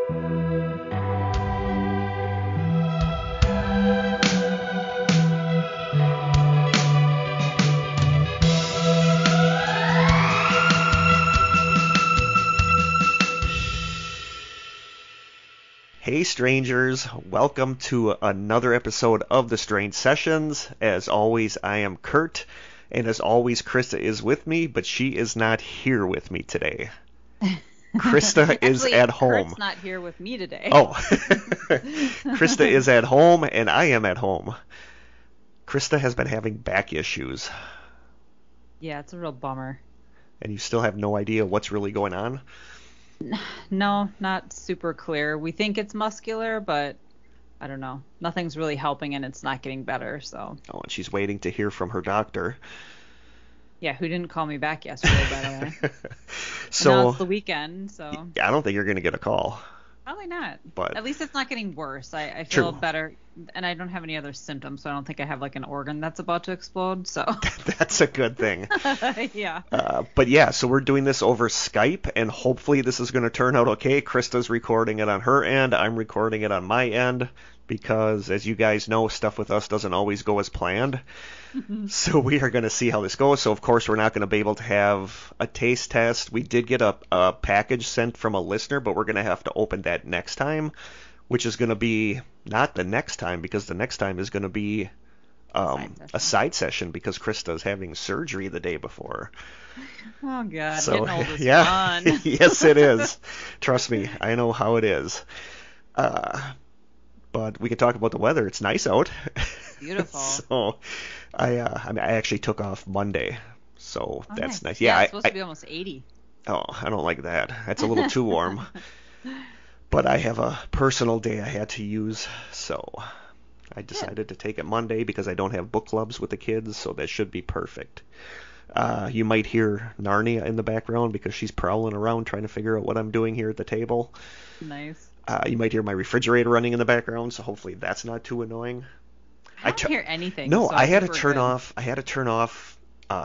Hey strangers, welcome to another episode of The Strange Sessions. As always, I am Kurt, and as always, Krista is with me, but she is not here with me today. Krista is at home. Kurt's not here with me today. Oh, Krista is at home, and I am at home. Krista has been having back issues. Yeah, it's a real bummer. And you still have no idea what's really going on? No, not super clear. We think it's muscular, but I don't know. Nothing's really helping, and it's not getting better. So. Oh, and she's waiting to hear from her doctor. Yeah, who didn't call me back yesterday, by the way. So now it's the weekend, so. I don't think you're going to get a call. Probably not. But at least it's not getting worse. I feel true. better, and I don't have any other symptoms, so I don't think I have like an organ that's about to explode. So. That's a good thing. Yeah. But yeah, so we're doing this over Skype, and hopefully this is going to turn out okay. Krista's recording it on her end. I'm recording it on my end because, as you guys know, stuff with us doesn't always go as planned. So we are going to see how this goes. So, of course, we're not going to be able to have a taste test. We did get a package sent from a listener, but we're going to have to open that next time, which is going to be not the next time, because the next time is going to be a side session because Krista is having surgery the day before. Oh, God. So, getting old is yeah, fun. Yes, it is. Trust me, I know how it is. But we can talk about the weather. It's nice out. Beautiful. So I actually took off Monday, so that's nice. Yeah, it's supposed to be almost 80. Oh, I don't like that. That's a little too warm. But I have a personal day I had to use, so I decided to take it Monday because I don't have book clubs with the kids, so that should be perfect. You might hear Nanny in the background because she's prowling around trying to figure out what I'm doing here at the table. Nice. You might hear my refrigerator running in the background, so hopefully that's not too annoying. I don't hear anything. No, so I had to turn off. I had to turn off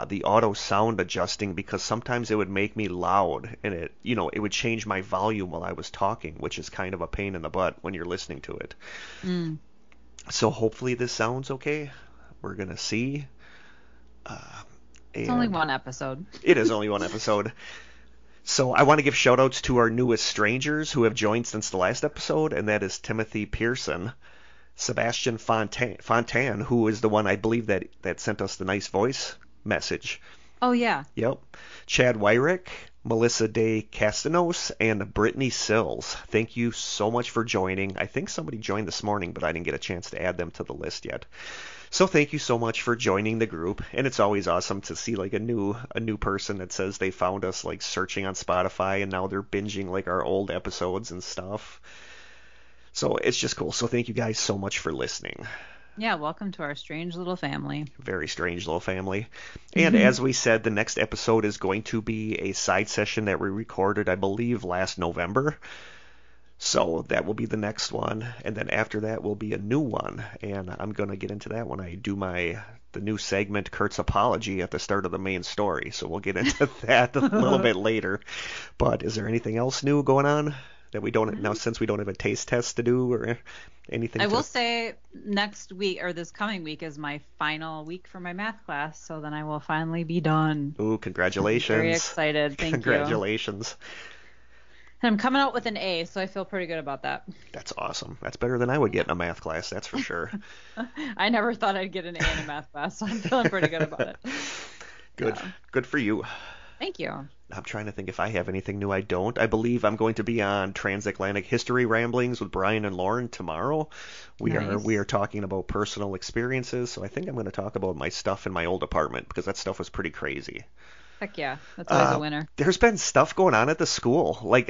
the auto sound adjusting because sometimes it would make me loud, and it would change my volume while I was talking, which is kind of a pain in the butt when you're listening to it. Mm. So hopefully this sounds okay. We're gonna see. It's only one episode. It is only one episode. So I want to give shout-outs to our newest strangers who have joined since the last episode, and that is Timothy Pearson, Sebastian Fontan, who is the one I believe that sent us the nice voice message. Oh, yeah. Yep. Chad Wyrick, Melissa Day Castanos, and Brittany Sills. Thank you so much for joining. I think somebody joined this morning, but I didn't get a chance to add them to the list yet. So thank you so much for joining the group, and it's always awesome to see like a new person that says they found us like searching on Spotify and now they're binging like our old episodes and stuff. So it's just cool. So thank you guys so much for listening. Yeah, welcome to our strange little family. Very strange little family. And as we said, the next episode is going to be a side session that we recorded, I believe, last November. So that will be the next one, and then after that will be a new one, and I'm going to get into that when I do the new segment, Kurt's Apology, at the start of the main story. So we'll get into that a little bit later. But is there anything else new going on that we don't now, since we don't have a taste test to do or anything? I will say next week or this coming week is my final week for my math class, so then I will finally be done. Ooh, congratulations. Very excited. Thank you. Congratulations. And I'm coming out with an A, so I feel pretty good about that. That's awesome. That's better than I would get in a math class, that's for sure. I never thought I'd get an A in a math class, so I'm feeling pretty good about it. Good. Good for you. Thank you. I'm trying to think if I have anything new. I don't. I believe I'm going to be on Transatlantic History Ramblings with Brian and Lauren tomorrow. We are talking about personal experiences, so I think I'm going to talk about my stuff in my old apartment because that stuff was pretty crazy. Heck yeah, that's always a winner. There's been stuff going on at the school. Like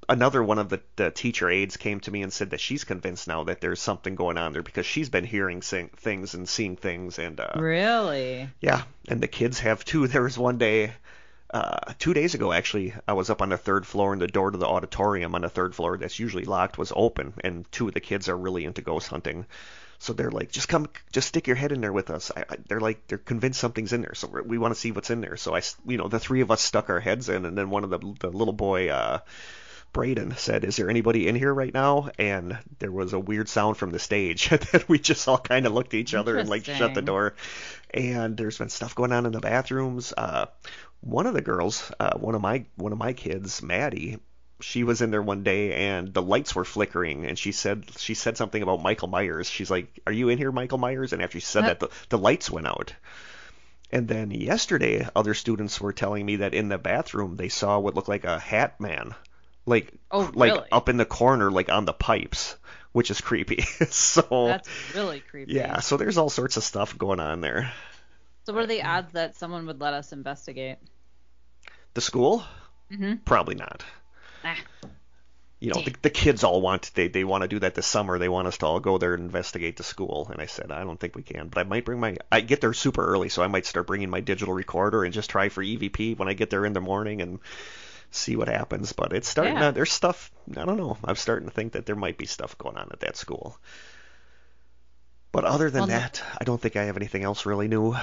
another one of the teacher aides came to me and said that she's convinced now that there's something going on there because she's been hearing things and seeing things. And really? Yeah, and the kids have too. There was one day, 2 days ago actually, I was up on the third floor and the door to the auditorium on the third floor that's usually locked was open, and two of the kids are really into ghost hunting. So they're like, just stick your head in there with us. They're convinced something's in there. So we want to see what's in there. So the three of us stuck our heads in, and then one of the little boy, Braden said, "Is there anybody in here right now?" And there was a weird sound from the stage that we just all kind of looked at each other and like shut the door. And there's been stuff going on in the bathrooms. One of the girls, one of my kids, Maddie, she was in there one day and the lights were flickering, and she said something about Michael Myers. She's like, "Are you in here, Michael Myers?" And after she said that, the lights went out. And then yesterday, other students were telling me that in the bathroom they saw what looked like a hat man, like up in the corner, like on the pipes, which is creepy. So that's really creepy. Yeah, so there's all sorts of stuff going on there. So what are the odds that someone would let us investigate? The school? Mm-hmm. Probably not. The kids all want they want to do that this summer. They want us to all go there and investigate the school. And I said, I don't think we can. But I might I get there super early, so I might start bringing my digital recorder and just try for EVP when I get there in the morning and see what happens. But it's starting to, there's stuff, I don't know. I'm starting to think that there might be stuff going on at that school. But other than that, I don't think I have anything else really new.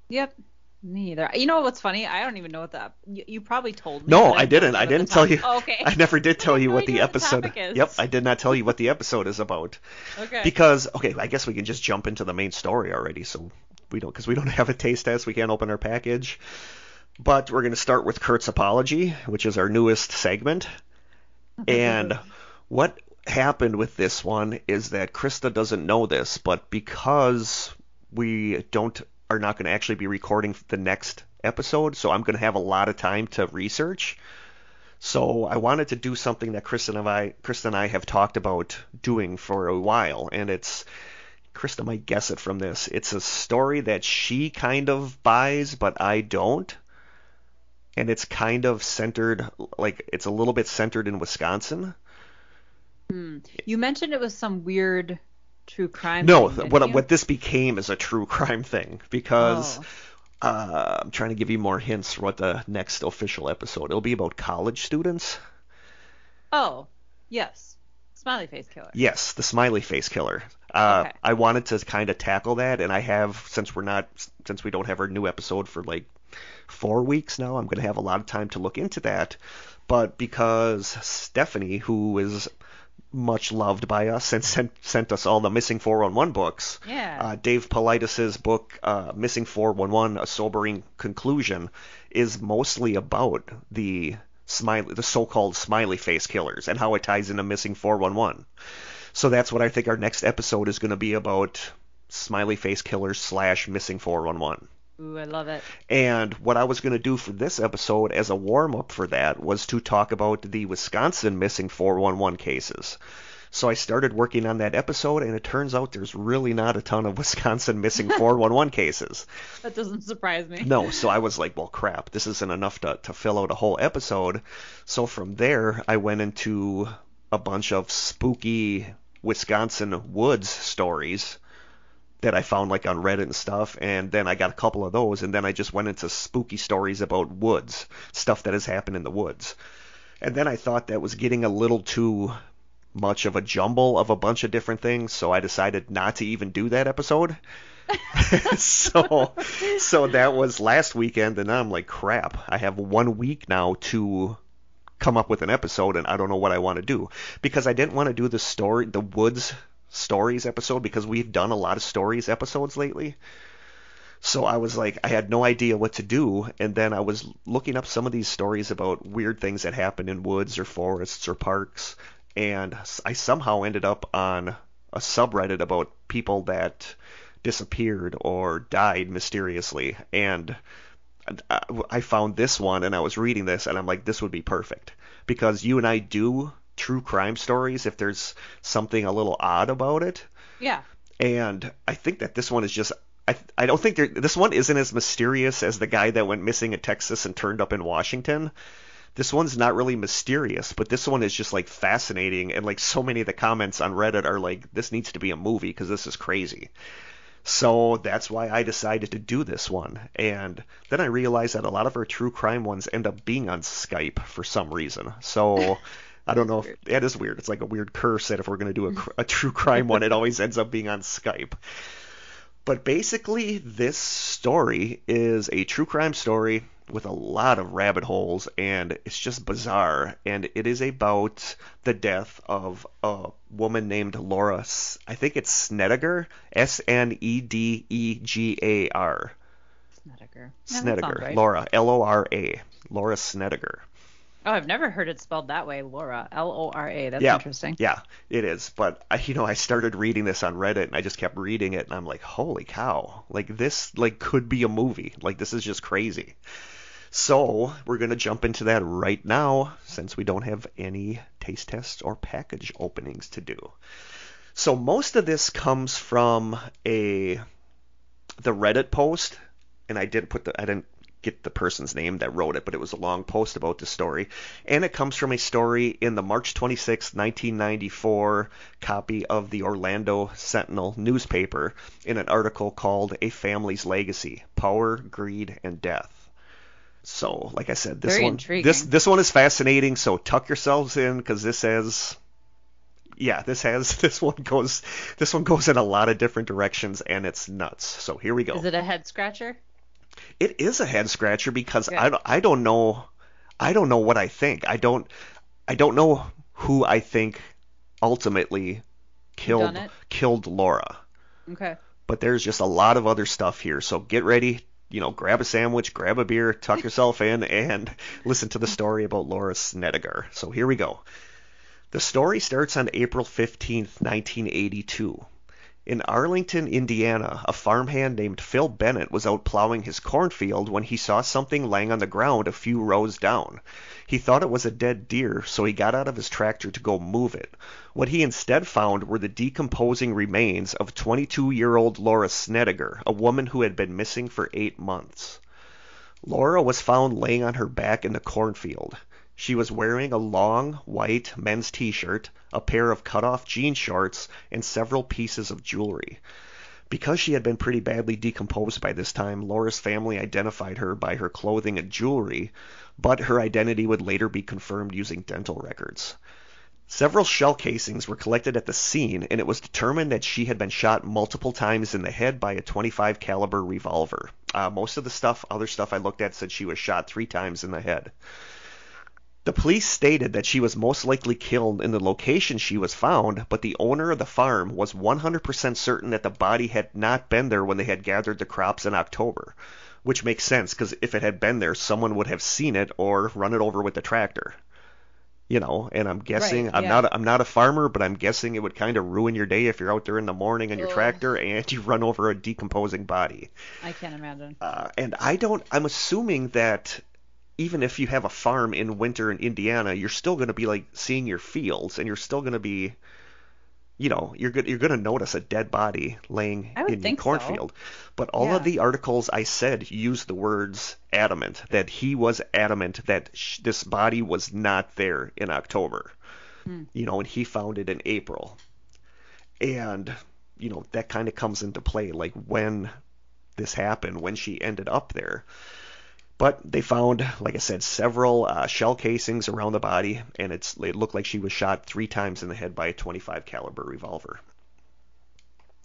Yep. Me either. You know what's funny? I don't even know what you probably told me. No, I didn't. I didn't tell you. Oh, okay. I never did tell you what the episode. Yep, I did not tell you what the episode is about. Okay. Because I guess we can just jump into the main story already. So because we don't have a taste test, we can't open our package. But we're going to start with Kurt's apology, which is our newest segment. And what happened with this one is that Krista doesn't know this, but because we are not going to actually be recording the next episode, so I'm going to have a lot of time to research. So I wanted to do something that Krista and I have talked about doing for a while, and Krista might guess it from this. It's a story that she kind of buys, but I don't. And it's kind of centered, like it's a little bit centered in Wisconsin. You mentioned it was some weird true crime No, thing, what this became is a true crime thing, because I'm trying to give you more hints for what the next official episode. It'll be about college students. Oh, yes. Smiley face killer. Yes, the smiley face killer. Okay. I wanted to kind of tackle that, and I have, since we don't have our new episode for like 4 weeks now, I'm going to have a lot of time to look into that. But because Stephanie, who is much loved by us and sent us all the Missing 411 books. Yeah. Dave Paulides' book, Missing 411, A Sobering Conclusion, is mostly about the so-called smiley face killers and how it ties into Missing 411. So that's what I think our next episode is going to be about, smiley face killers / Missing 411. Ooh, I love it. And what I was going to do for this episode as a warm-up for that was to talk about the Wisconsin Missing 411 cases. So I started working on that episode, and it turns out there's really not a ton of Wisconsin Missing 411 cases. That doesn't surprise me. No, so I was like, well, crap, this isn't enough to fill out a whole episode. So from there, I went into a bunch of spooky Wisconsin woods stories that I found like on Reddit and stuff, and then I got a couple of those, and then I just went into spooky stories about woods, stuff that has happened in the woods. And then I thought that was getting a little too much of a jumble of a bunch of different things, so I decided not to even do that episode. So that was last weekend, and now I'm like, crap, I have 1 week now to come up with an episode, and I don't know what I want to do, because I didn't want to do the woods stories episode, because we've done a lot of stories episodes lately. So I was like, I had no idea what to do, and then I was looking up some of these stories about weird things that happen in woods or forests or parks, and I somehow ended up on a subreddit about people that disappeared or died mysteriously, and I found this one, and I was reading this, and I'm like, this would be perfect, because you and I do true crime stories if there's something a little odd about it. Yeah. And I think that this one is just, I don't think this one isn't as mysterious as the guy that went missing in Texas and turned up in Washington. This one's not really mysterious, but this one is just like fascinating, and like so many of the comments on Reddit are like, this needs to be a movie because this is crazy. So that's why I decided to do this one. And then I realized that a lot of our true crime ones end up being on Skype for some reason. So I don't know if it is weird. It's like a weird curse that if we're going to do a true crime one, it always ends up being on Skype. But basically, this story is a true crime story with a lot of rabbit holes, and it's just bizarre. And it is about the death of a woman named Lora, I think it's Snedegar, Snedegar. Snedegar. Yeah, that sounds Snedegar, right. Lora, Lora, Lora Snedegar. Oh, I've never heard it spelled that way, Lora. Lora. That's Yeah, interesting. yeah, it is. But I started reading this on Reddit, and I just kept reading it, and I'm like, holy cow! Like this, like could be a movie. Like this is just crazy. So we're gonna jump into that right now, since we don't have any taste tests or package openings to do. So most of this comes from the Reddit post, and I didn't get the person's name that wrote it, but it was a long post about the story. And it comes from a story in the March 26, 1994 copy of the Orlando Sentinel newspaper in an article called A Family's Legacy: Power, Greed, and Death. So, like I said, Very intriguing. this one is fascinating, so tuck yourselves in, because this one goes in a lot of different directions, and it's nuts. So here we go. Is it a head scratcher? It is a head scratcher, because Good. I don't know what I think. I don't know who I think ultimately Done it? killed Lora. Okay. But there's just a lot of other stuff here. So get ready, grab a sandwich, grab a beer, tuck yourself in, and listen to the story about Lora Snedegar. So here we go. The story starts on April 15th, 1982. In Arlington, Indiana, a farmhand named Phil Bennett was out plowing his cornfield when he saw something laying on the ground a few rows down. He thought it was a dead deer, so he got out of his tractor to go move it. What he instead found were the decomposing remains of 22-year-old Lora Snedegar, a woman who had been missing for 8 months. Lora was found laying on her back in the cornfield. She was wearing a long, white men's t-shirt, a pair of cut-off jean shorts, and several pieces of jewelry. Because she had been pretty badly decomposed by this time, Lora's family identified her by her clothing and jewelry, but her identity would later be confirmed using dental records. Several shell casings were collected at the scene, and it was determined that she had been shot multiple times in the head by a .25 caliber revolver. Most of the other stuff I looked at said she was shot 3 times in the head. The police stated that she was most likely killed in the location she was found, but the owner of the farm was 100% certain that the body had not been there when they had gathered the crops in October, which makes sense, because if it had been there, someone would have seen it or run it over with the tractor. And I'm guessing, Right, I'm not a farmer, but I'm guessing it would kind of ruin your day if you're out there in the morning on your tractor and you run over a decomposing body. I can't imagine. And I'm assuming that even if you have a farm in winter in Indiana, you're still going to be like seeing your fields, and you're still going to be, you're going to notice a dead body laying in your cornfield. So. But all of the articles I said use the words adamant, that he was adamant that this body was not there in October. And he found it in April. And, that kind of comes into play, like when this happened, when she ended up there. But they found, like I said, several shell casings around the body, and it looked like she was shot 3 times in the head by a .25 caliber revolver.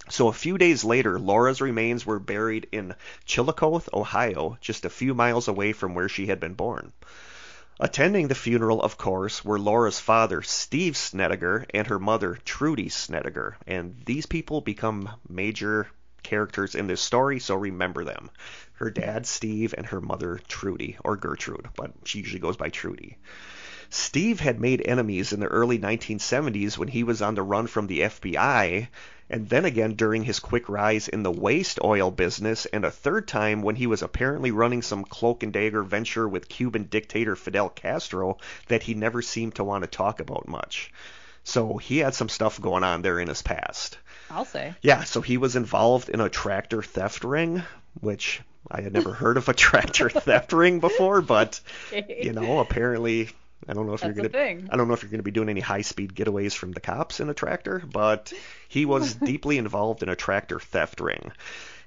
So a few days later, Lora's remains were buried in Chillicothe, Ohio, just a few miles away from where she had been born. Attending the funeral, of course, were Lora's father, Steve Snedegar, and her mother, Trudy Snedegar, and these people become major characters in this story, so remember them. Her dad, Steve, and her mother, Trudy, or Gertrude, but she usually goes by Trudy. Steve had made enemies in the early 1970s when he was on the run from the FBI, and then again during his quick rise in the waste oil business, and a third time when he was apparently running some cloak and dagger venture with Cuban dictator Fidel Castro that he never seemed to want to talk about much. So he had some stuff going on there in his past. I'll say. Yeah, so he was involved in a tractor theft ring, which I had never heard of a tractor theft ring before, but apparently I don't know if you're going to be doing any high-speed getaways from the cops in a tractor, but he was deeply involved in a tractor theft ring.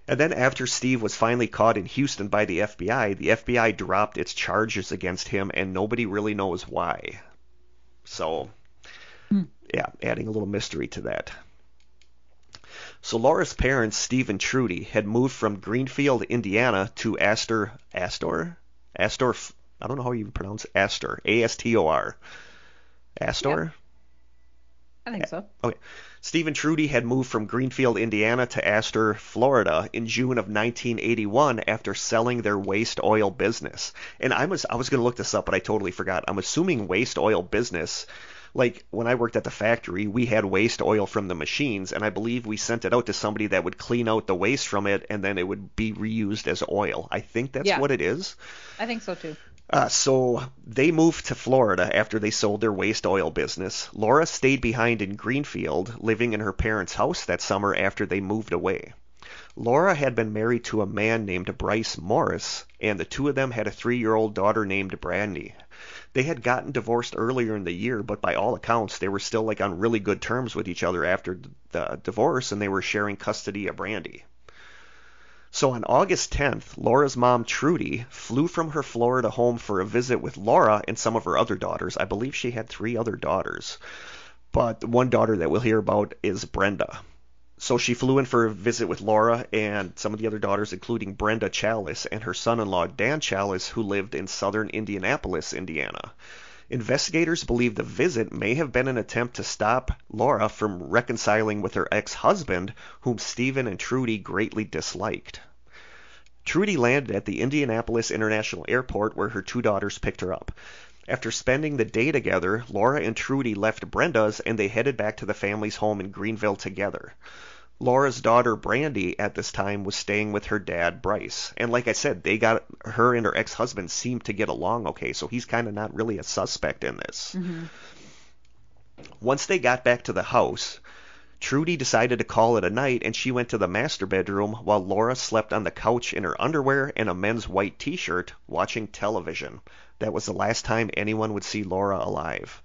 And then after Steve was finally caught in Houston by the FBI dropped its charges against him, and nobody really knows why. So, yeah, adding a little mystery to that. So Lora's parents, Steve and Trudy, had moved from Greenfield, Indiana to Astor, Astor, I don't know how you pronounce Astor. Astor. Astor? I think so. Okay. Steve and Trudy had moved from Greenfield, Indiana to Astor, Florida in June of 1981 after selling their waste oil business. And I was going to look this up, but I totally forgot. I'm assuming waste oil business, like when I worked at the factory, we had waste oil from the machines, and I believe we sent it out to somebody that would clean out the waste from it, and then it would be reused as oil. I think that's what it is. I think so too. So they moved to Florida after they sold their waste oil business. Lora stayed behind in Greenfield, living in her parents' house that summer after they moved away. Lora had been married to a man named Bryce Morris, and the two of them had a 3-year-old daughter named Brandy. They had gotten divorced earlier in the year, but by all accounts, they were still like on really good terms with each other after the divorce, and they were sharing custody of Brandy. So on August 10th, Laura's mom, Trudy, flew from her Florida home for a visit with Lora and some of her other daughters. I believe she had 3 other daughters, but the one daughter that we'll hear about is Brenda. So she flew in for a visit with Lora and some of the other daughters, including Brenda Chalice and her son-in-law, Dan Chalice, who lived in southern Indianapolis, Indiana. Investigators believe the visit may have been an attempt to stop Lora from reconciling with her ex-husband, whom Stephen and Trudy greatly disliked. Trudy landed at the Indianapolis International Airport where her 2 daughters picked her up. After spending the day together, Lora and Trudy left Brenda's and they headed back to the family's home in Greenville together. Laura's daughter Brandy at this time was staying with her dad Bryce, and like I said, her and her ex-husband seemed to get along okay, so he's kind of not really a suspect in this. Mm-hmm. Once they got back to the house, Trudy decided to call it a night, and she went to the master bedroom while Lora slept on the couch in her underwear and a men's white t-shirt watching television. That was the last time anyone would see Lora alive.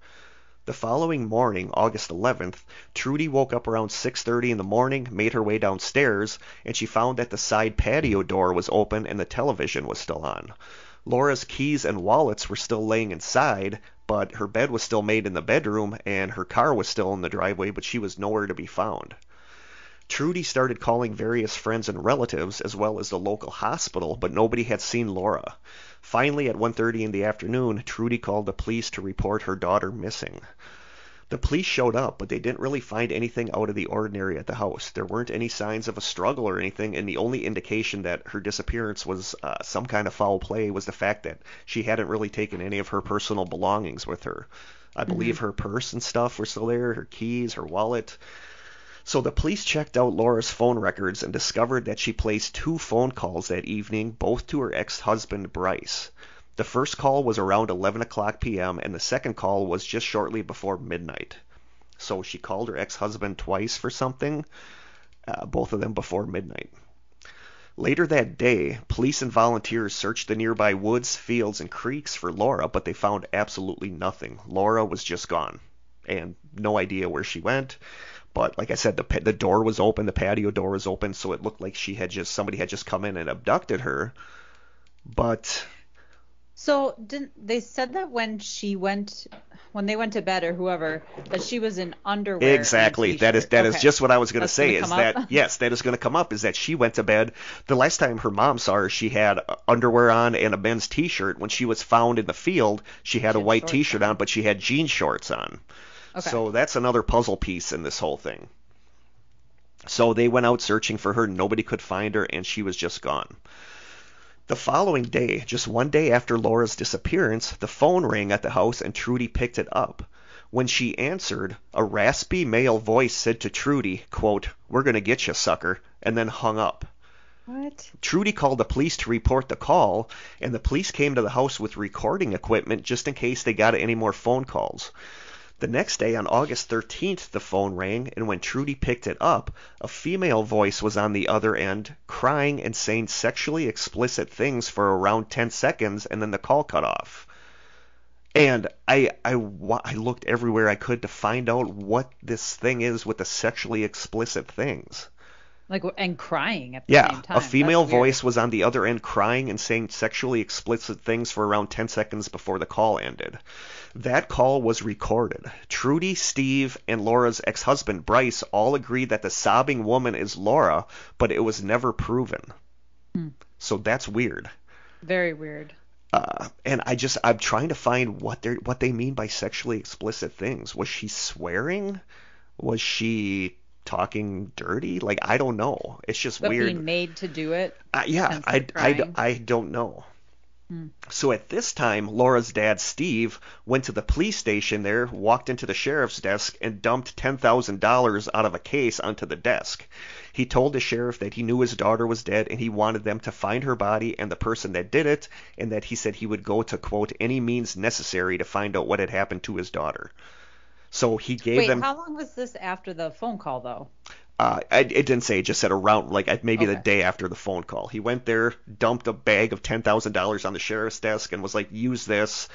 The following morning, August 11th, Trudy woke up around 6:30 in the morning, made her way downstairs, and she found that the side patio door was open and the television was still on. Laura's keys and wallets were still laying inside, but her bed was still made in the bedroom and her car was still in the driveway, but she was nowhere to be found. Trudy started calling various friends and relatives as well as the local hospital, but nobody had seen Lora. Finally, at 1:30 in the afternoon, Trudy called the police to report her daughter missing. The police showed up, but they didn't really find anything out of the ordinary at the house. There weren't any signs of a struggle or anything, and the only indication that her disappearance was some kind of foul play was the fact that she hadn't really taken any of her personal belongings with her. I believe her purse and stuff were still there, her keys, her wallet. So the police checked out Laura's phone records and discovered that she placed 2 phone calls that evening, both to her ex-husband Bryce. The first call was around 11 o'clock p.m. and the second call was just shortly before midnight. So she called her ex-husband twice for something, both of them before midnight. Later that day, police and volunteers searched the nearby woods, fields, and creeks for Lora, but they found absolutely nothing. Lora was just gone, and no idea where she went. But like I said, the door was open, the patio door was open, so it looked like somebody had just come in and abducted her. But so they said that when they went to bed or whoever, that she was in underwear. Exactly. That is just what I was going to say. Is that yes, that is going to come up. Is that she went to bed. The last time her mom saw her, she had underwear on and a men's t-shirt. When she was found in the field, she had a white t-shirt on, but she had jean shorts on. Okay. So that's another puzzle piece in this whole thing. So they went out searching for her. Nobody could find her, and she was just gone. The following day, just one day after Laura's disappearance, the phone rang at the house, and Trudy picked it up. When she answered, a raspy male voice said to Trudy, quote, "We're going to get you, sucker," and then hung up. What? Trudy called the police to report the call, and the police came to the house with recording equipment just in case they got any more phone calls. The next day, on August 13th, the phone rang, and when Trudy picked it up, a female voice was on the other end, crying and saying sexually explicit things for around 10 seconds, and then the call cut off. And I looked everywhere I could to find out what this thing is with the sexually explicit things. And crying at the same time. Yeah, a female voice was on the other end crying and saying sexually explicit things for around 10 seconds before the call ended. That call was recorded. Trudy, Steve, and Laura's ex-husband Bryce all agreed that the sobbing woman is Lora, but it was never proven. So that's weird. Very weird. And I'm trying to find what they mean by sexually explicit things. Was she swearing? Was she talking dirty? Like, I don't know. It's just But weird. being made to do it. Yeah, Hence the crying. I don't know. Hmm. So at this time, Laura's dad, Steve, went to the police station there, walked into the sheriff's desk, and dumped $10,000 out of a case onto the desk. He told the sheriff that he knew his daughter was dead and he wanted them to find her body and the person that did it, and that he said he would go to, quote, any means necessary to find out what had happened to his daughter. So he gave them. Wait, how long was this after the phone call, though? It didn't say. It just said around, like maybe the Okay. day after the phone call. He went there, dumped a bag of $10,000 on the sheriff's desk, and was like, "Use this,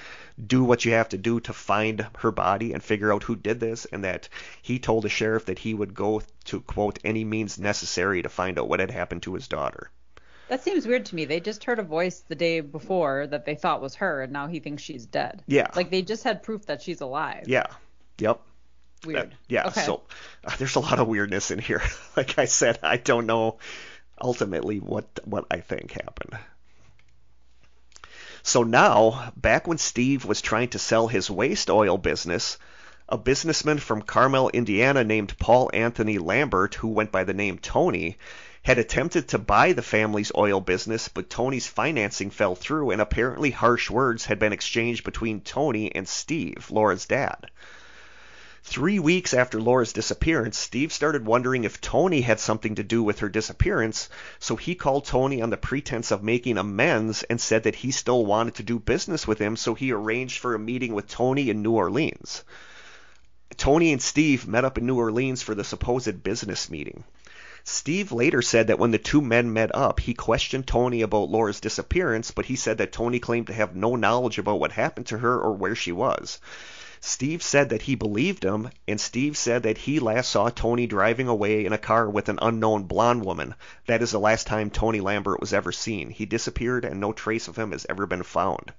do what you have to do to find her body and figure out who did this." And that he told the sheriff that he would go to, quote, any means necessary to find out what had happened to his daughter. That seems weird to me. They just heard a voice the day before that they thought was her, and now he thinks she's dead. Yeah. Like they just had proof that she's alive. Yeah. Yep. Weird. Yeah. Okay. So there's a lot of weirdness in here. Like I said, I don't know ultimately what I think happened. So now, back when Steve was trying to sell his waste oil business, a businessman from Carmel, Indiana named Paul Anthony Lambert, who went by the name Tony, had attempted to buy the family's oil business, but Tony's financing fell through, and apparently harsh words had been exchanged between Tony and Steve, Laura's dad. 3 weeks after Laura's disappearance, Steve started wondering if Tony had something to do with her disappearance, so he called Tony on the pretense of making amends and said that he still wanted to do business with him, so he arranged for a meeting with Tony in New Orleans. Tony and Steve met up in New Orleans for the supposed business meeting. Steve later said that when the two men met up, he questioned Tony about Laura's disappearance, but he said that Tony claimed to have no knowledge about what happened to her or where she was. Steve said that he believed him, and Steve said that he last saw Tony driving away in a car with an unknown blonde woman. That is the last time Tony Lambert was ever seen. He disappeared, and no trace of him has ever been found.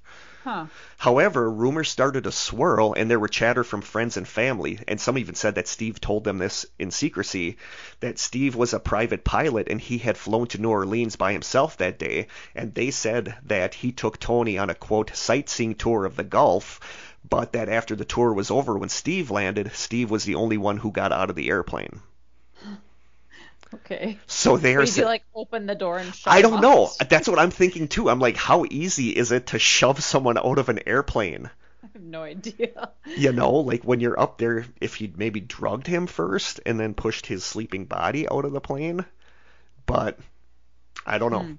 Huh. However, rumors started to swirl, and there were chatter from friends and family, and some even said that Steve told them this in secrecy, that Steve was a private pilot and he had flown to New Orleans by himself that day, and they said that he took Tony on a, quote, sightseeing tour of the Gulf, but that after the tour was over, when Steve landed, Steve was the only one who got out of the airplane. Okay. So they are. Did you like open the door and shut I him don't up? know. That's what I'm thinking too. I'm like, how easy is it to shove someone out of an airplane? I have no idea. You know, like when you're up there, if you'd maybe drugged him first and then pushed his sleeping body out of the plane. But I don't know.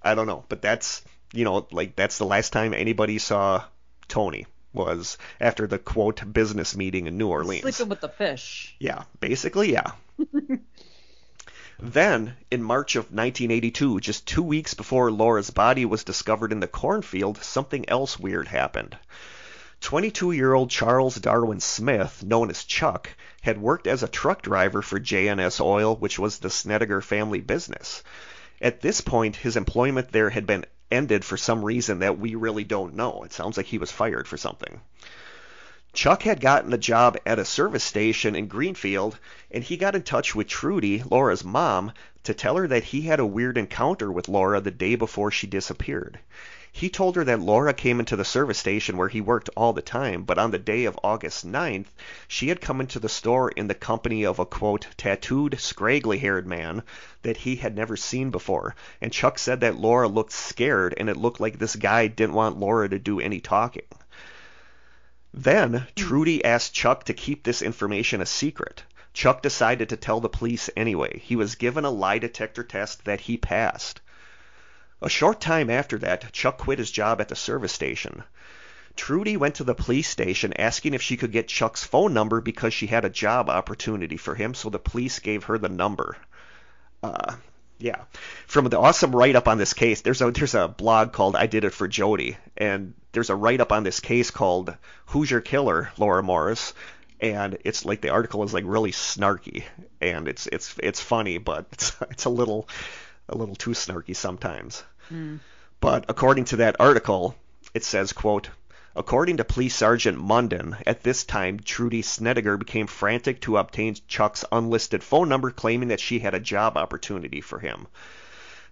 I don't know. But that's, like that's the last time anybody saw Tony, was after the, quote, business meeting in New Orleans. Sleeping with the fish. Yeah, basically, yeah. Then, in March of 1982, just 2 weeks before Laura's body was discovered in the cornfield, something else weird happened. 22-year-old Charles Darwin Smith, known as Chuck, had worked as a truck driver for J&S Oil, which was the Snedegar family business. At this point, his employment there had been ended for some reason that we really don't know. It sounds like he was fired for something. Chuck had gotten a job at a service station in Greenfield, and he got in touch with Trudy, Laura's mom, to tell her that he had a weird encounter with Laura the day before she disappeared. He told her that Laura came into the service station where he worked all the time, but on the day of August 9th, she had come into the store in the company of a, quote, tattooed, scraggly-haired man that he had never seen before, and Chuck said that Laura looked scared, and it looked like this guy didn't want Laura to do any talking. Then, Trudy asked Chuck to keep this information a secret. Chuck decided to tell the police anyway. He was given a lie detector test that he passed. A short time after that, Chuck quit his job at the service station. Trudy went to the police station asking if she could get Chuck's phone number because she had a job opportunity for him, so the police gave her the number. Yeah. From the awesome write-up on this case, there's a blog called I Did It for Jody, and there's a write-up on this case called Who's Your Killer, Laura Morris, and it's like the article is like really snarky, and it's funny, but it's a little too snarky sometimes. But according to that article, it says, quote, according to Police Sergeant Munden, at this time, Trudy Snedegar became frantic to obtain Chuck's unlisted phone number, claiming that she had a job opportunity for him.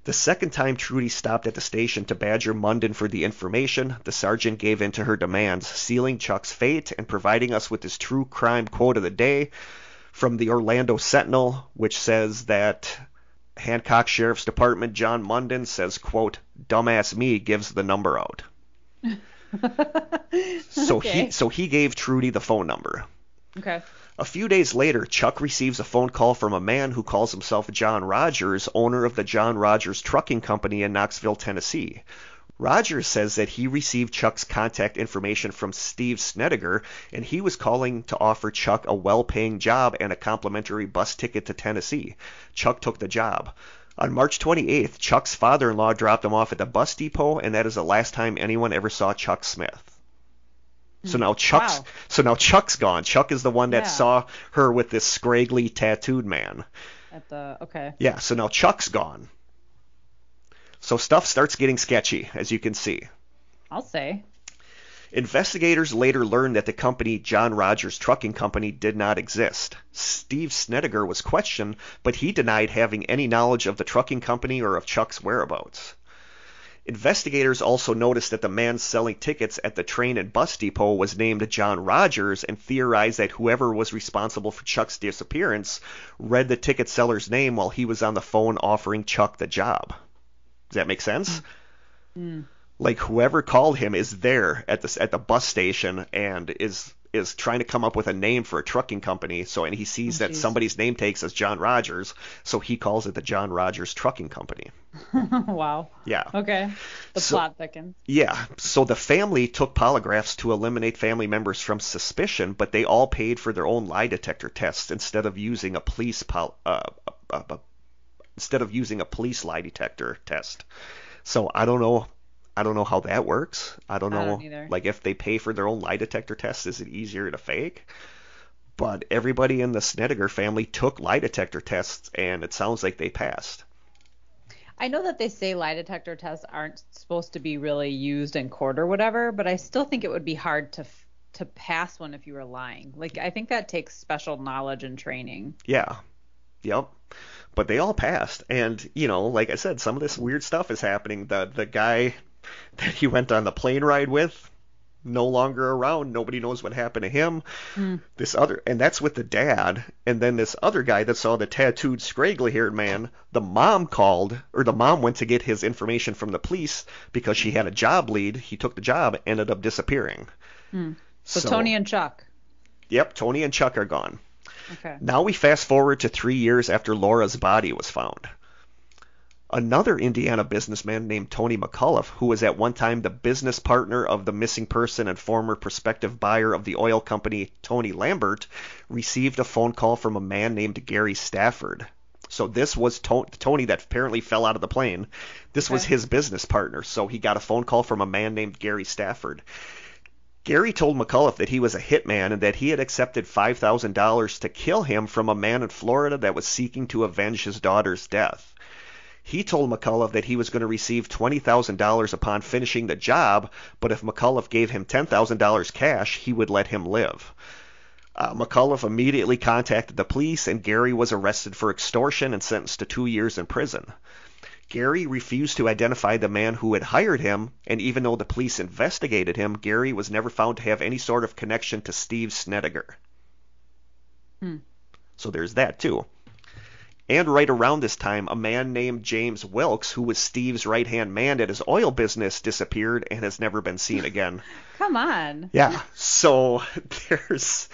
The second time Trudy stopped at the station to badger Munden for the information, the sergeant gave in to her demands, sealing Chuck's fate and providing us with this true crime quote of the day from the Orlando Sentinel, which says that Hancock Sheriff's Department John Munden says, quote, "Dumbass me gives the number out." So he gave Trudy the phone number. Okay. A few days later, Chuck receives a phone call from a man who calls himself John Rogers, owner of the John Rogers Trucking Company in Knoxville, Tennessee. Rogers says that he received Chuck's contact information from Steve Snedegar, and he was calling to offer Chuck a well-paying job and a complimentary bus ticket to Tennessee. Chuck took the job. On March 28th, Chuck's father-in-law dropped him off at the bus depot, and that is the last time anyone ever saw Chuck Smith. So now Chuck's gone. Chuck is the one that saw her with this scraggly tattooed man. Okay. Yeah, so now Chuck's gone. So stuff starts getting sketchy, as you can see. I'll say. Investigators later learned that the company, John Rogers Trucking Company, did not exist. Steve Snedegar was questioned, but he denied having any knowledge of the trucking company or of Chuck's whereabouts. Investigators also noticed that the man selling tickets at the train and bus depot was named John Rogers and theorized that whoever was responsible for Chuck's disappearance read the ticket seller's name while he was on the phone offering Chuck the job. Does that make sense? Mm. Like whoever called him is there at the bus station and is trying to come up with a name for a trucking company. And he sees that somebody's name takes as John Rogers, so he calls it the John Rogers Trucking Company. Wow. Yeah. Okay. The plot thickens. Yeah. So the family took polygraphs to eliminate family members from suspicion, but they all paid for their own lie detector tests instead of using a police lie detector test. So I don't know how that works. I don't know either. Like if they pay for their own lie detector tests, is it easier to fake? But everybody in the Snedegar family took lie detector tests, and it sounds like they passed. I know that they say lie detector tests aren't supposed to be really used in court or whatever, but I still think it would be hard to pass one if you were lying. Like, I think that takes special knowledge and training. Yeah. Yep. But they all passed. And, like I said, some of this weird stuff is happening. The guy that he went on the plane ride with, no longer around. Nobody knows what happened to him. And that's with the dad. And then this other guy that saw the tattooed, scraggly-haired man, the mom went to get his information from the police because she had a job lead. He took the job, ended up disappearing. So Tony and Chuck. Yep, Tony and Chuck are gone. Okay. Now we fast forward to 3 years after Lora's body was found. Another Indiana businessman named Tony McCullough, who was at one time the business partner of the missing person and former prospective buyer of the oil company Tony Lambert, received a phone call from a man named Gary Stafford. So this was Tony that apparently fell out of the plane. This was his business partner. So he got a phone call from a man named Gary Stafford. Gary told McCullough that he was a hitman and that he had accepted $5,000 to kill him from a man in Florida that was seeking to avenge his daughter's death. He told McCullough that he was going to receive $20,000 upon finishing the job, but if McCullough gave him $10,000 cash, he would let him live. McCullough immediately contacted the police, and Gary was arrested for extortion and sentenced to 2 years in prison. Gary refused to identify the man who had hired him, and even though the police investigated him, Gary was never found to have any sort of connection to Steve Snedegar. So there's that, too. And right around this time, a man named James Wilkes, who was Steve's right-hand man at his oil business, disappeared and has never been seen again. Come on. Yeah, so there's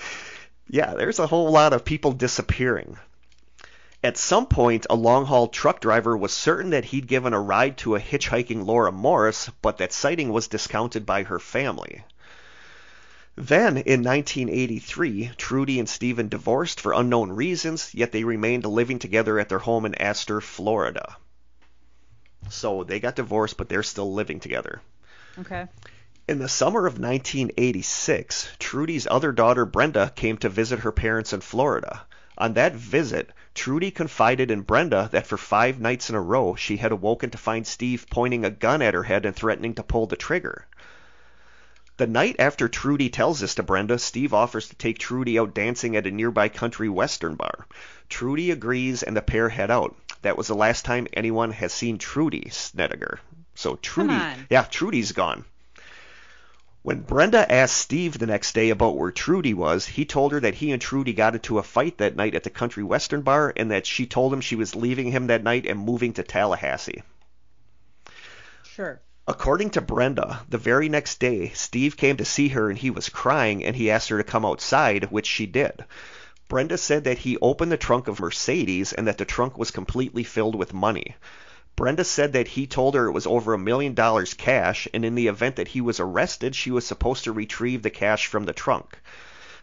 a whole lot of people disappearing. At some point, a long-haul truck driver was certain that he'd given a ride to a hitchhiking Laura Morris, but that sighting was discounted by her family. Then, in 1983, Trudy and Stephen divorced for unknown reasons, yet they remained living together at their home in Astor, Florida. So they got divorced, but they're still living together. Okay. In the summer of 1986, Trudy's other daughter, Brenda, came to visit her parents in Florida. On that visit, Trudy confided in Brenda that for 5 nights in a row, she had awoken to find Steve pointing a gun at her head and threatening to pull the trigger. The night after Trudy tells this to Brenda, Steve offers to take Trudy out dancing at a nearby country western bar. Trudy agrees and the pair head out. That was the last time anyone has seen Trudy Snedegar. So Trudy, Come on. yeah, Trudy's gone. When Brenda asked Steve the next day about where Trudy was, he told her that he and Trudy got into a fight that night at the country western bar, and that she told him she was leaving him that night and moving to Tallahassee. Sure. According to Brenda, the very next day, Steve came to see her and he was crying, and he asked her to come outside, which she did. Brenda said that he opened the trunk of Mercedes and that the trunk was completely filled with money. Brenda said that he told her it was over $1 million cash, and in the event that he was arrested, she was supposed to retrieve the cash from the trunk.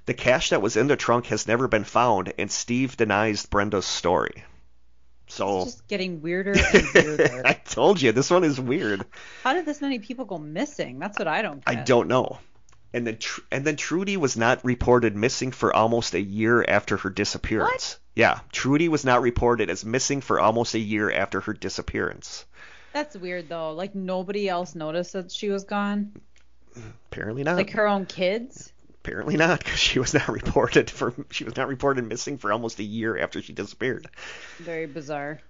The cash that was in the trunk has never been found, and Steve denies Brenda's story. So It's just getting weirder and weirder. I told you, this one is weird. How did this many people go missing? That's what I don't get. I don't know. And then Trudy was not reported missing for almost a year after her disappearance. What? Yeah, Trudy was not reported as missing for almost a year after her disappearance. That's weird, though. Like, nobody else noticed that she was gone? Apparently not. Like, her own kids? Apparently not, because she was not reported missing for almost a year after she disappeared. Very bizarre.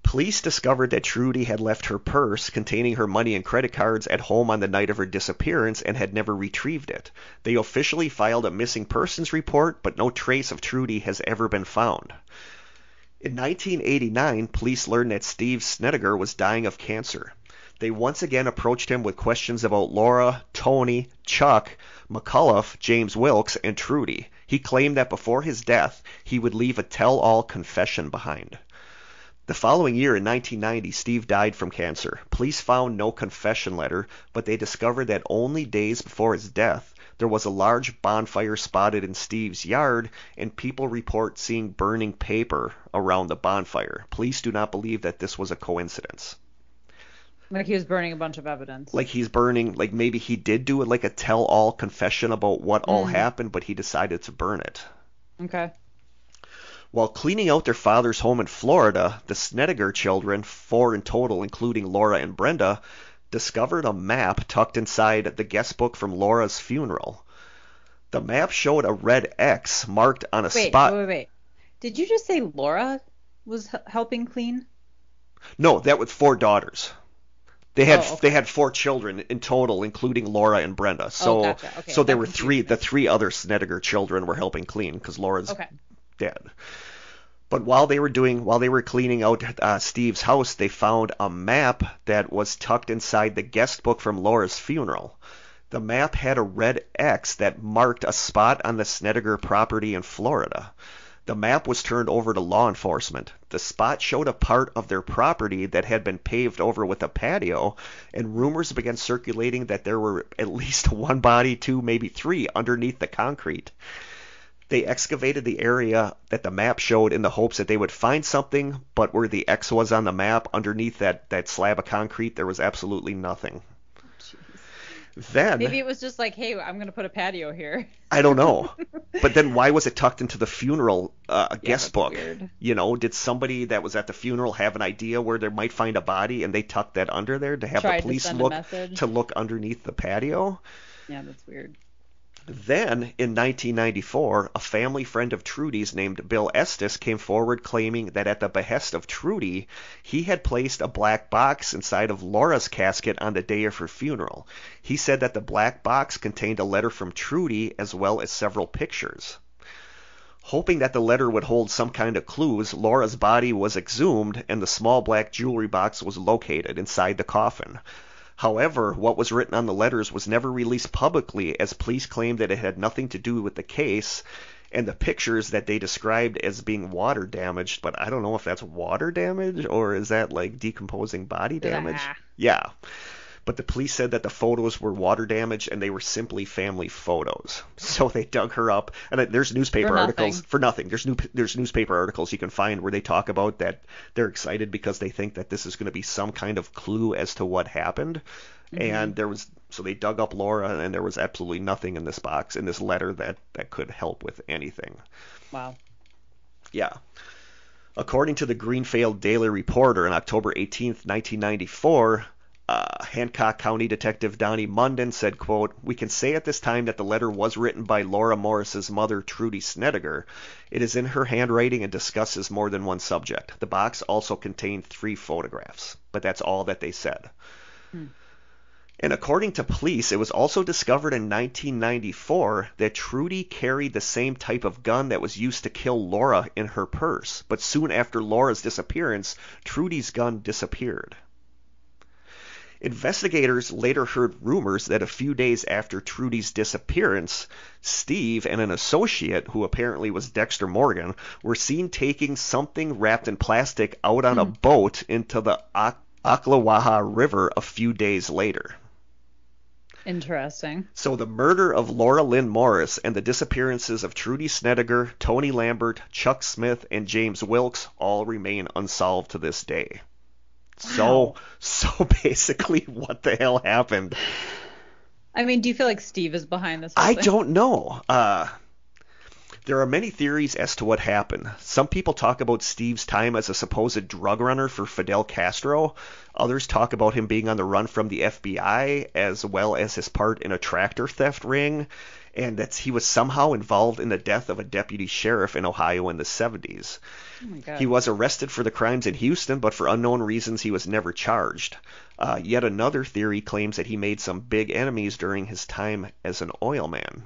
Police discovered that Trudy had left her purse containing her money and credit cards at home on the night of her disappearance and had never retrieved it. They officially filed a missing persons report, but no trace of Trudy has ever been found. In 1989, police learned that Steve Snedegar was dying of cancer. They once again approached him with questions about Lora, Tony, Chuck, McCullough, James Wilkes, and Trudy. He claimed that before his death, he would leave a tell-all confession behind. The following year, in 1990, Steve died from cancer. Police found no confession letter, but they discovered that only days before his death, there was a large bonfire spotted in Steve's yard, and people report seeing burning paper around the bonfire. Police do not believe that this was a coincidence. Like he was burning a bunch of evidence. Like he's burning, like maybe he did do it like a tell-all confession about what all happened, but he decided to burn it. Okay. While cleaning out their father's home in Florida, the Snedegar children, 4 in total, including Lora and Brenda, discovered a map tucked inside the guest book from Lora's funeral. The map showed a red X marked on a spot. Wait. Did you just say Lora was helping clean? No, that was 4 daughters. They had okay. They had 4 children in total, including Lora and Brenda. So gotcha. Okay, so there that were confused the me. 3 other Snedegar children were helping clean because Lora's Okay. dead. But while they were cleaning out Steve's house, they found a map that was tucked inside the guest book from Lora's funeral. The map had a red X that marked a spot on the Snedegar property in Florida. The map was turned over to law enforcement. The spot showed a part of their property that had been paved over with a patio, and rumors began circulating that there were at least 1 body, 2, maybe 3 underneath the concrete. They excavated the area that the map showed in the hopes that they would find something, but where the X was on the map, underneath that slab of concrete, there was absolutely nothing. Then Maybe it was just like, hey, I'm going to put a patio here. I don't know. But then why was it tucked into the funeral guest book? Weird. You know, did somebody that was at the funeral have an idea where they might find a body and they tucked that under there to have Tried the to police send a look message. to look underneath the patio? Yeah, that's weird. Then, in 1994, a family friend of Trudy's named Bill Estes came forward claiming that at the behest of Trudy, he had placed a black box inside of Lora's casket on the day of her funeral. He said that the black box contained a letter from Trudy as well as several pictures. Hoping that the letter would hold some kind of clues, Lora's body was exhumed and the small black jewelry box was located inside the coffin. However, what was written on the letters was never released publicly, as police claimed that it had nothing to do with the case, and the pictures that they described as being water damaged, but I don't know if that's water damage or is that like decomposing body damage? Yeah. But the police said that the photos were water damaged and they were simply family photos. So they dug her up, and there's newspaper articles for nothing. There's newspaper articles you can find where they talk about that they're excited because they think that this is going to be some kind of clue as to what happened. And so they dug up Lora, and there was absolutely nothing in this box, in this letter that could help with anything. Wow. Yeah. According to the Greenfield Daily Reporter on October 18th, 1994, Hancock County Detective Donnie Munden said, quote, "We can say at this time that the letter was written by Lora Morris's mother, Trudy Snedegar. It is in her handwriting and discusses more than one subject. The box also contained 3 photographs." But that's all that they said. And according to police, it was also discovered in 1994 that Trudy carried the same type of gun that was used to kill Lora in her purse. But soon after Lora's disappearance, Trudy's gun disappeared. Investigators later heard rumors that a few days after Trudy's disappearance, Steve and an associate, who apparently was Dexter Morgan, were seen taking something wrapped in plastic out on a boat into the Ocklawaha River a few days later. Interesting. So the murder of Lora Lynn Morris and the disappearances of Trudy Snedegar, Tony Lambert, Chuck Smith, and James Wilkes all remain unsolved to this day. Wow. So basically, what the hell happened? I mean, do you feel like Steve is behind this whole thing? I don't know. There are many theories as to what happened. Some people talk about Steve's time as a supposed drug runner for Fidel Castro. Others talk about him being on the run from the FBI, as well as his part in a tractor theft ring, and that he was somehow involved in the death of a deputy sheriff in Ohio in the 70s. Oh my God. He was arrested for the crimes in Houston, but for unknown reasons he was never charged. Yet another theory claims that he made some big enemies during his time as an oil man.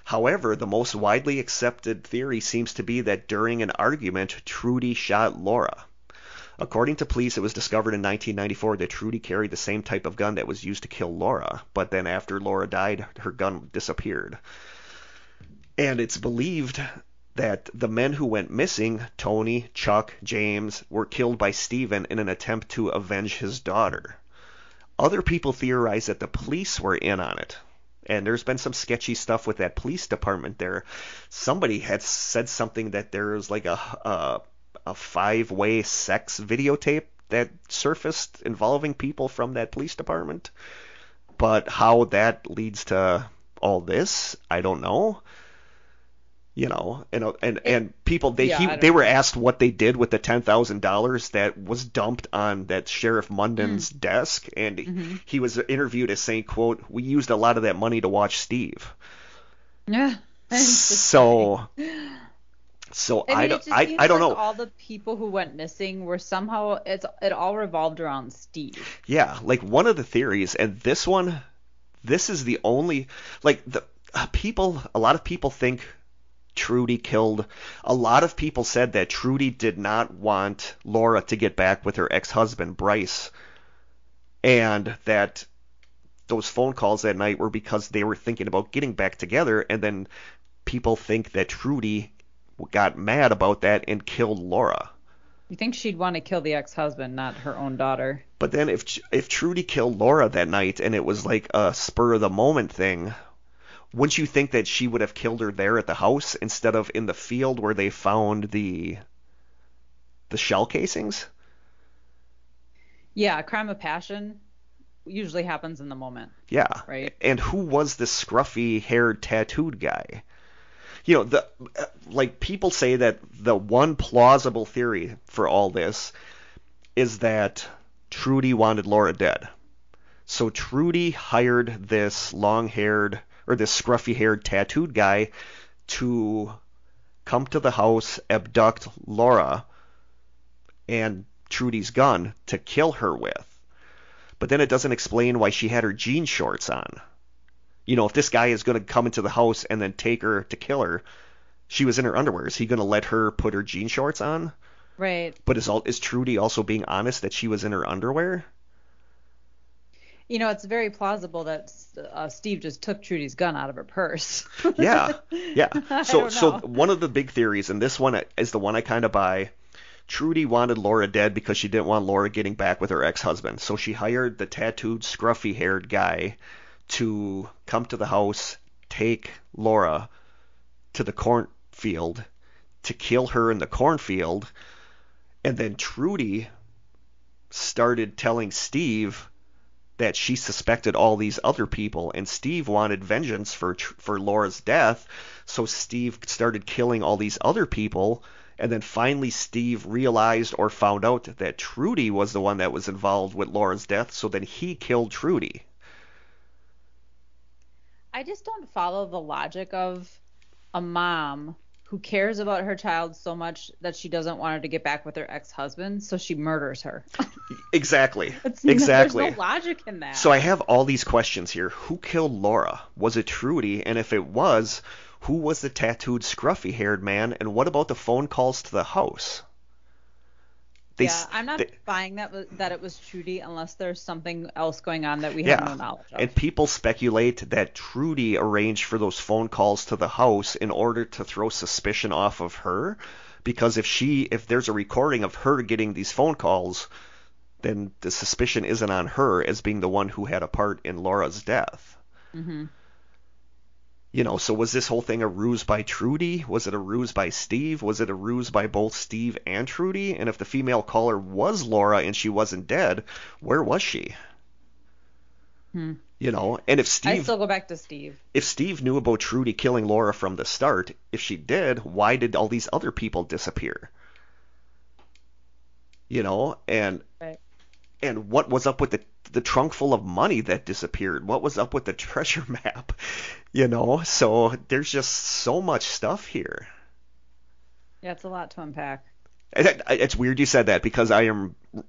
However, the most widely accepted theory seems to be that during an argument, Trudy shot Lora. According to police, it was discovered in 1994 that Trudy carried the same type of gun that was used to kill Lora, but then after Lora died, her gun disappeared. And it's believed that the men who went missing, Tony, Chuck, James, were killed by Stephen in an attempt to avenge his daughter. Other people theorize that the police were in on it. And there's been some sketchy stuff with that police department there. Somebody had said something that there was like a 5-way sex videotape that surfaced involving people from that police department. But how that leads to all this, I don't know. You know, and people they were asked what they did with the $10,000 that was dumped on that Sheriff Munden's desk, and he was interviewed as saying, quote, "We used a lot of that money to watch Steve." Yeah. So I don't know. All the people who went missing were somehow it all revolved around Steve. Yeah, like one of the theories, and this is the only, like, a lot of people think Trudy killed. A lot of people said that Trudy did not want Lora to get back with her ex-husband Bryce, and that those phone calls that night were because they were thinking about getting back together, and then people think that Trudy got mad about that and killed Lora. You think she'd want to kill the ex-husband, not her own daughter? But then if Trudy killed Lora that night and it was like a spur of the moment thing, wouldn't you think that she would have killed her there at the house instead of in the field where they found the shell casings? Yeah, a crime of passion usually happens in the moment. Yeah. Right. And who was this scruffy-haired, tattooed guy? You know, like people say that the one plausible theory for all this is that Trudy wanted Lora dead. So Trudy hired this long-haired or this scruffy-haired tattooed guy to come to the house, abduct Lora and Trudy's gun to kill her with. But then it doesn't explain why she had her jean shorts on. You know, if this guy is going to come into the house and then take her to kill her, she was in her underwear. Is he going to let her put her jean shorts on? Right. But is Trudy also being honest that she was in her underwear? You know, it's very plausible that Steve just took Trudy's gun out of her purse. Yeah. So one of the big theories, and this one is the one I kind of buy, Trudy wanted Lora dead because she didn't want Lora getting back with her ex-husband. So she hired the tattooed, scruffy-haired guy to come to the house, take Lora to the cornfield, to kill her in the cornfield, and then Trudy started telling Steve that she suspected all these other people, and Steve wanted vengeance for Lora's death, so Steve started killing all these other people, And then finally Steve realized or found out that Trudy was the one that was involved with Laura's death, so then he killed Trudy. I just don't follow the logic of a mom who cares about her child so much that she doesn't want her to get back with her ex-husband, so she murders her. Exactly. Exactly. There's no logic in that. So I have all these questions here. Who killed Laura? Was it Trudy? And if it was, who was the tattooed, scruffy-haired man? And what about the phone calls to the house? I'm not buying that it was Trudy unless there's something else going on that we have no knowledge of. And people speculate that Trudy arranged for those phone calls to the house in order to throw suspicion off of her, because if there's a recording of her getting these phone calls, then the suspicion isn't on her as being the one who had a part in Laura's death. Mm-hmm. So was this whole thing a ruse by Trudy? Was it a ruse by Steve? Was it a ruse by both Steve and Trudy? And if the female caller was Laura and she wasn't dead, where was she? And if Steve... I still go back to Steve. If Steve knew about Trudy killing Laura from the start, if she did, why did all these other people disappear? And... Right. And what was up with the trunk full of money that disappeared? What was up with the treasure map? So there's just so much stuff here. Yeah, it's a lot to unpack. It's weird you said that, because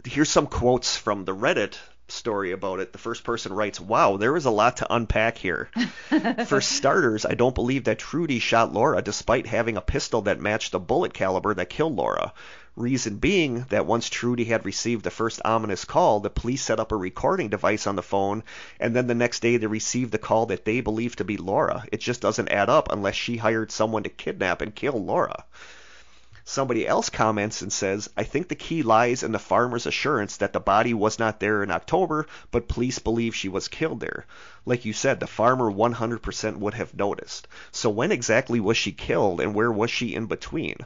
here's some quotes from the Reddit story about it. The first person writes, "Wow, there is a lot to unpack here. For starters, I don't believe that Trudy shot Laura despite having a pistol that matched the bullet caliber that killed Laura. Reason being that once Trudy had received the first ominous call, the police set up a recording device on the phone, and then the next day they received the call that they believed to be Laura. It just doesn't add up unless she hired someone to kidnap and kill Laura." Somebody else comments and says, "I think the key lies in the farmer's assurance that the body was not there in October, but police believe she was killed there. Like you said, the farmer 100% would have noticed. So when exactly was she killed, and where was she in between?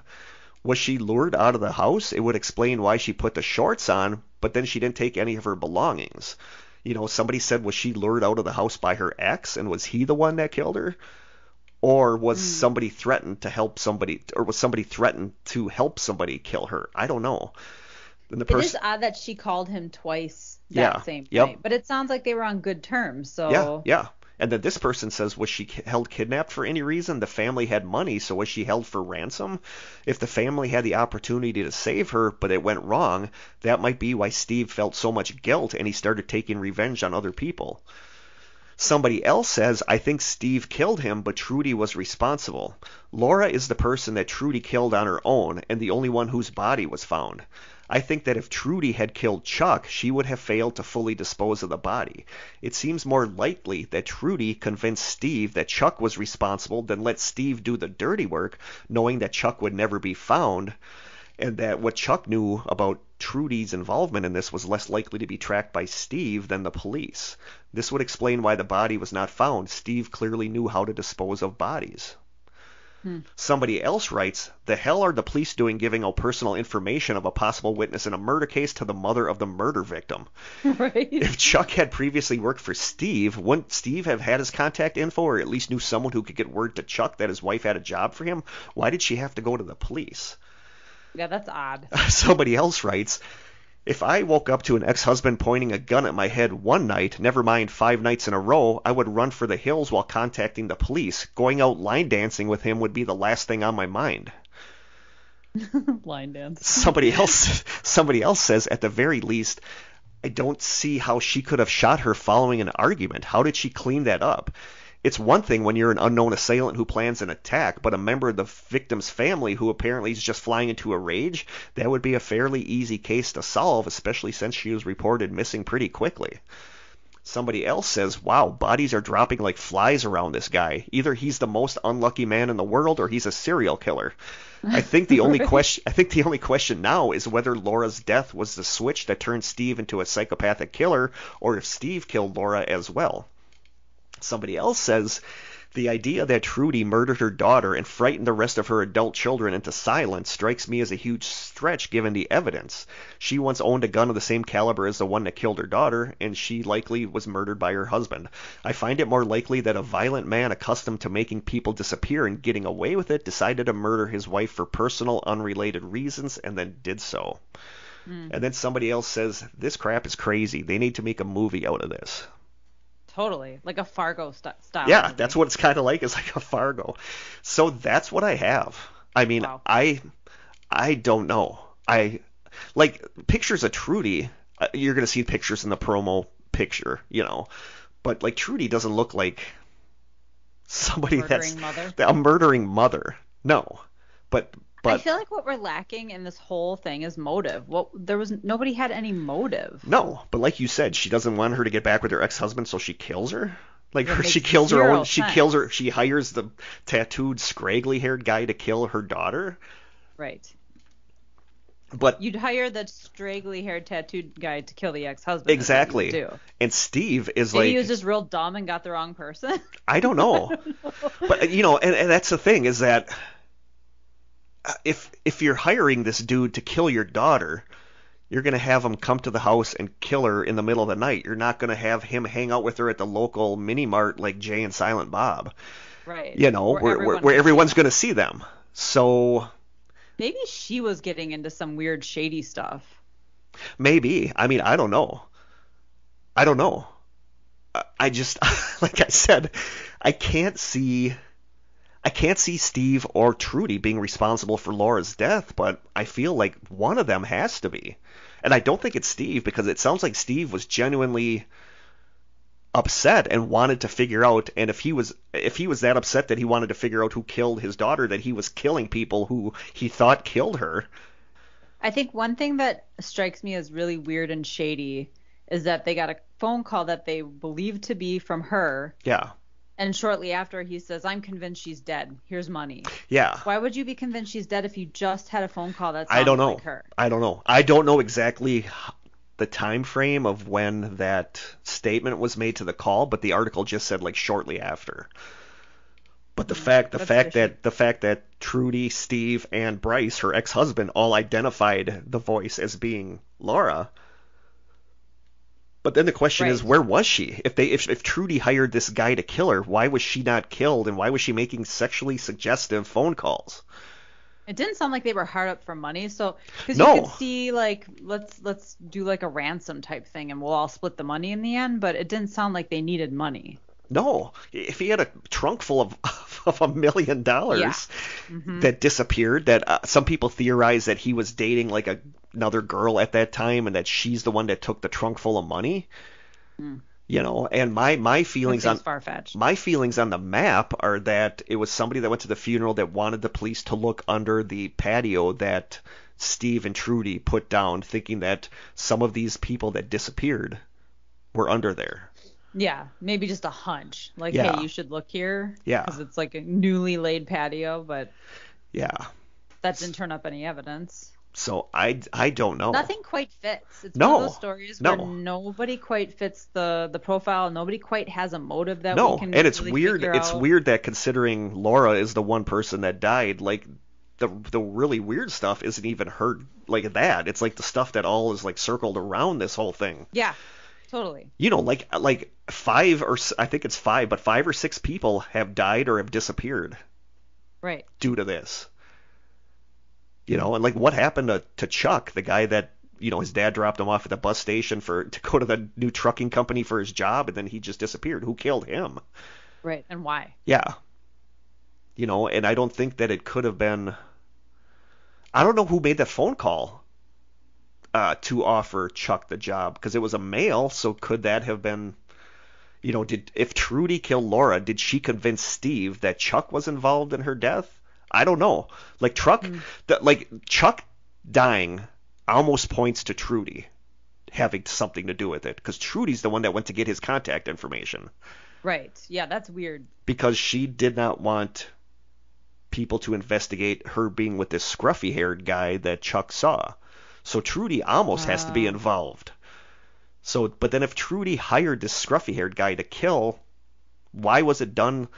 Was she lured out of the house? It would explain why she put the shorts on, but then she didn't take any of her belongings. Somebody said, was she lured out of the house by her ex, and was he the one that killed her? Or was somebody threatened to help somebody, or was somebody threatened to help somebody kill her? I don't know." And it is odd that she called him twice that same night, but it sounds like they were on good terms. So yeah. And then this person says, was she held kidnapped for any reason? The family had money, so was she held for ransom? If the family had the opportunity to save her, but it went wrong, that might be why Steve felt so much guilt and he started taking revenge on other people. Somebody else says, "I think Steve killed him, but Trudy was responsible. Laura is the person that Trudy killed on her own, and the only one whose body was found. I think that if Trudy had killed Chuck, she would have failed to fully dispose of the body. It seems more likely that Trudy convinced Steve that Chuck was responsible than let Steve do the dirty work, knowing that Chuck would never be found, and that what Chuck knew about Trudy's involvement in this was less likely to be tracked by Steve than the police. This would explain why the body was not found. Steve clearly knew how to dispose of bodies." Somebody else writes, "The hell are the police doing giving out personal information of a possible witness in a murder case to the mother of the murder victim?" Right. If Chuck had previously worked for Steve, wouldn't Steve have had his contact info, or at least knew someone who could get word to Chuck that his wife had a job for him? Why did she have to go to the police? Yeah, that's odd. Somebody else writes, "If I woke up to an ex-husband pointing a gun at my head one night, never mind 5 nights in a row, I would run for the hills while contacting the police. Going out line dancing with him would be the last thing on my mind." Line dance. Somebody else says, "At the very least, I don't see how she could have shot her following an argument. How did she clean that up? It's one thing when you're an unknown assailant who plans an attack, but a member of the victim's family who apparently is just flying into a rage, that would be a fairly easy case to solve, especially since she was reported missing pretty quickly." Somebody else says, "Wow, bodies are dropping like flies around this guy. Either he's the most unlucky man in the world or he's a serial killer. I think the only question now is whether Laura's death was the switch that turned Steve into a psychopathic killer, or if Steve killed Laura as well." Somebody else says, The idea that Trudy murdered her daughter and frightened the rest of her adult children into silence strikes me as a huge stretch given the evidence. She once owned a gun of the same caliber as the one that killed her daughter, and she likely was murdered by her husband. I find it more likely that a violent man accustomed to making people disappear and getting away with it decided to murder his wife for personal, unrelated reasons and then did so. And then somebody else says, this crap is crazy. They need to make a movie out of this. Totally. Like a Fargo style Yeah, movie. that's what it's kind of like. It's like a Fargo. So that's what I have. I mean, Wow. I don't know. I like pictures of Trudy. You're going to see pictures in the promo picture, But like Trudy doesn't look like somebody Murdering mother? a murdering mother. No. But I feel like what we're lacking in this whole thing is motive. Nobody had any motive. no, but like you said, she doesn't want her to get back with her ex-husband, so she kills her. Like That she makes kills her zero own. She sense. kills her. She hires the tattooed, scraggly-haired guy to kill her daughter. Right. But You'd hire the straggly-haired tattooed guy to kill the ex-husband. exactly. Is what you would do. And Steve is Maybe like, he was just real dumb and got the wrong person. I don't know. But and that's the thing is that if you're hiring this dude to kill your daughter, you're going to have him come to the house and kill her in the middle of the night. You're not going to have him hang out with her at the local mini mart like Jay and Silent Bob. Right. Where everyone's going to see them. So maybe she was getting into some weird shady stuff. maybe. I mean, I don't know. I just, like I said, I can't see Steve or Trudy being responsible for Laura's death, but I feel like one of them has to be. And I don't think it's Steve, because it sounds like Steve was genuinely upset and wanted to figure out, and if he was that upset that he wanted to figure out who killed his daughter, that he was killing people who he thought killed her. I think one thing that strikes me as really weird and shady is that they got a phone call that they believe to be from her. Yeah. And shortly after, he says, "I'm convinced she's dead. Here's money." Yeah. Why would you be convinced she's dead if you just had a phone call that I don't sounded know. like her? I don't know. I don't know exactly the time frame of when that statement was made to the call, but the article just said like shortly after. But the fact that Trudy, Steve, and Bryce, her ex-husband, all identified the voice as being Laura. But then the question is, where was she? If Trudy hired this guy to kill her, why was she not killed, and why was she making sexually suggestive phone calls? It didn't sound like they were hard up for money, so because No. you could see like let's do like a ransom type thing and we'll all split the money in the end, but it didn't sound like they needed money. No, if he had a trunk full of $1 million that disappeared, that some people theorize that he was dating like another girl at that time, and that she's the one that took the trunk full of money. And my feelings on far-fetched. My feelings on the map are that it was somebody that went to the funeral that wanted the police to look under the patio that Steve and Trudy put down, thinking that some of these people that disappeared were under there. Yeah, maybe just a hunch. Like, Yeah. hey, you should look here. Yeah. Because it's like a newly laid patio, but Yeah. that didn't turn up any evidence. So I don't know. Nothing quite fits. It's No. one of those stories where No. nobody quite fits the profile. Nobody quite has a motive that No, we can and it's really weird. figure It's out. weird that considering Laura is the one person that died, like the really weird stuff isn't even her like that. It's like the stuff that all is like circled around this whole thing. Yeah, totally. Like five or but 5 or 6 people have died or have disappeared Right. due to this. And like what happened to Chuck, the guy that his dad dropped him off at the bus station to go to the new trucking company for his job, and then he just disappeared. Who killed him? Right. And why? Yeah. And I don't think that it could have been. I don't know who made that phone call to offer Chuck the job, because it was a male. So could that have been, if Trudy killed Laura, did she convince Steve that Chuck was involved in her death? I don't know. Like Chuck dying almost points to Trudy having something to do with it, because Trudy's the one that went to get his contact information. Right. Yeah, that's weird. Because she did not want people to investigate her being with this scruffy-haired guy that Chuck saw. So Trudy almost has to be involved. But then if Trudy hired this scruffy-haired guy to kill, why was it done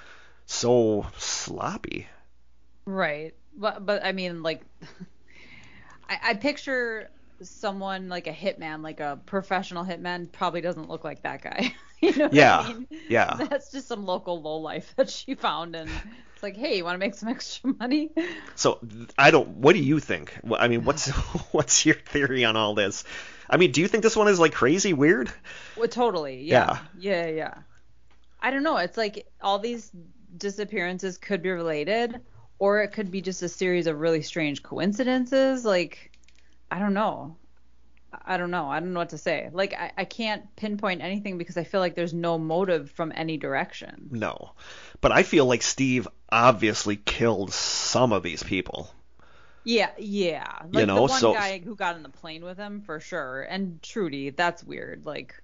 so sloppy. Right. But I mean, like, I picture someone like a hitman, like a professional hitman, probably doesn't look like that guy. You know what I Yeah, mean? yeah. That's just some local lowlife that she found, and it's like, hey, you want to make some extra money? So what do you think? I mean, what's your theory on all this? I mean, do you think this one is like crazy weird? Well, totally. Yeah. Yeah. I don't know. It's like all these disappearances could be related, or it could be just a series of really strange coincidences. Like, I don't know. I don't know. I don't know what to say. Like, I can't pinpoint anything because I feel like there's no motive from any direction. No. But I feel like Steve obviously killed some of these people. Yeah. You Like the know, one so guy who got in the plane with him for sure. And Trudy, that's weird. Like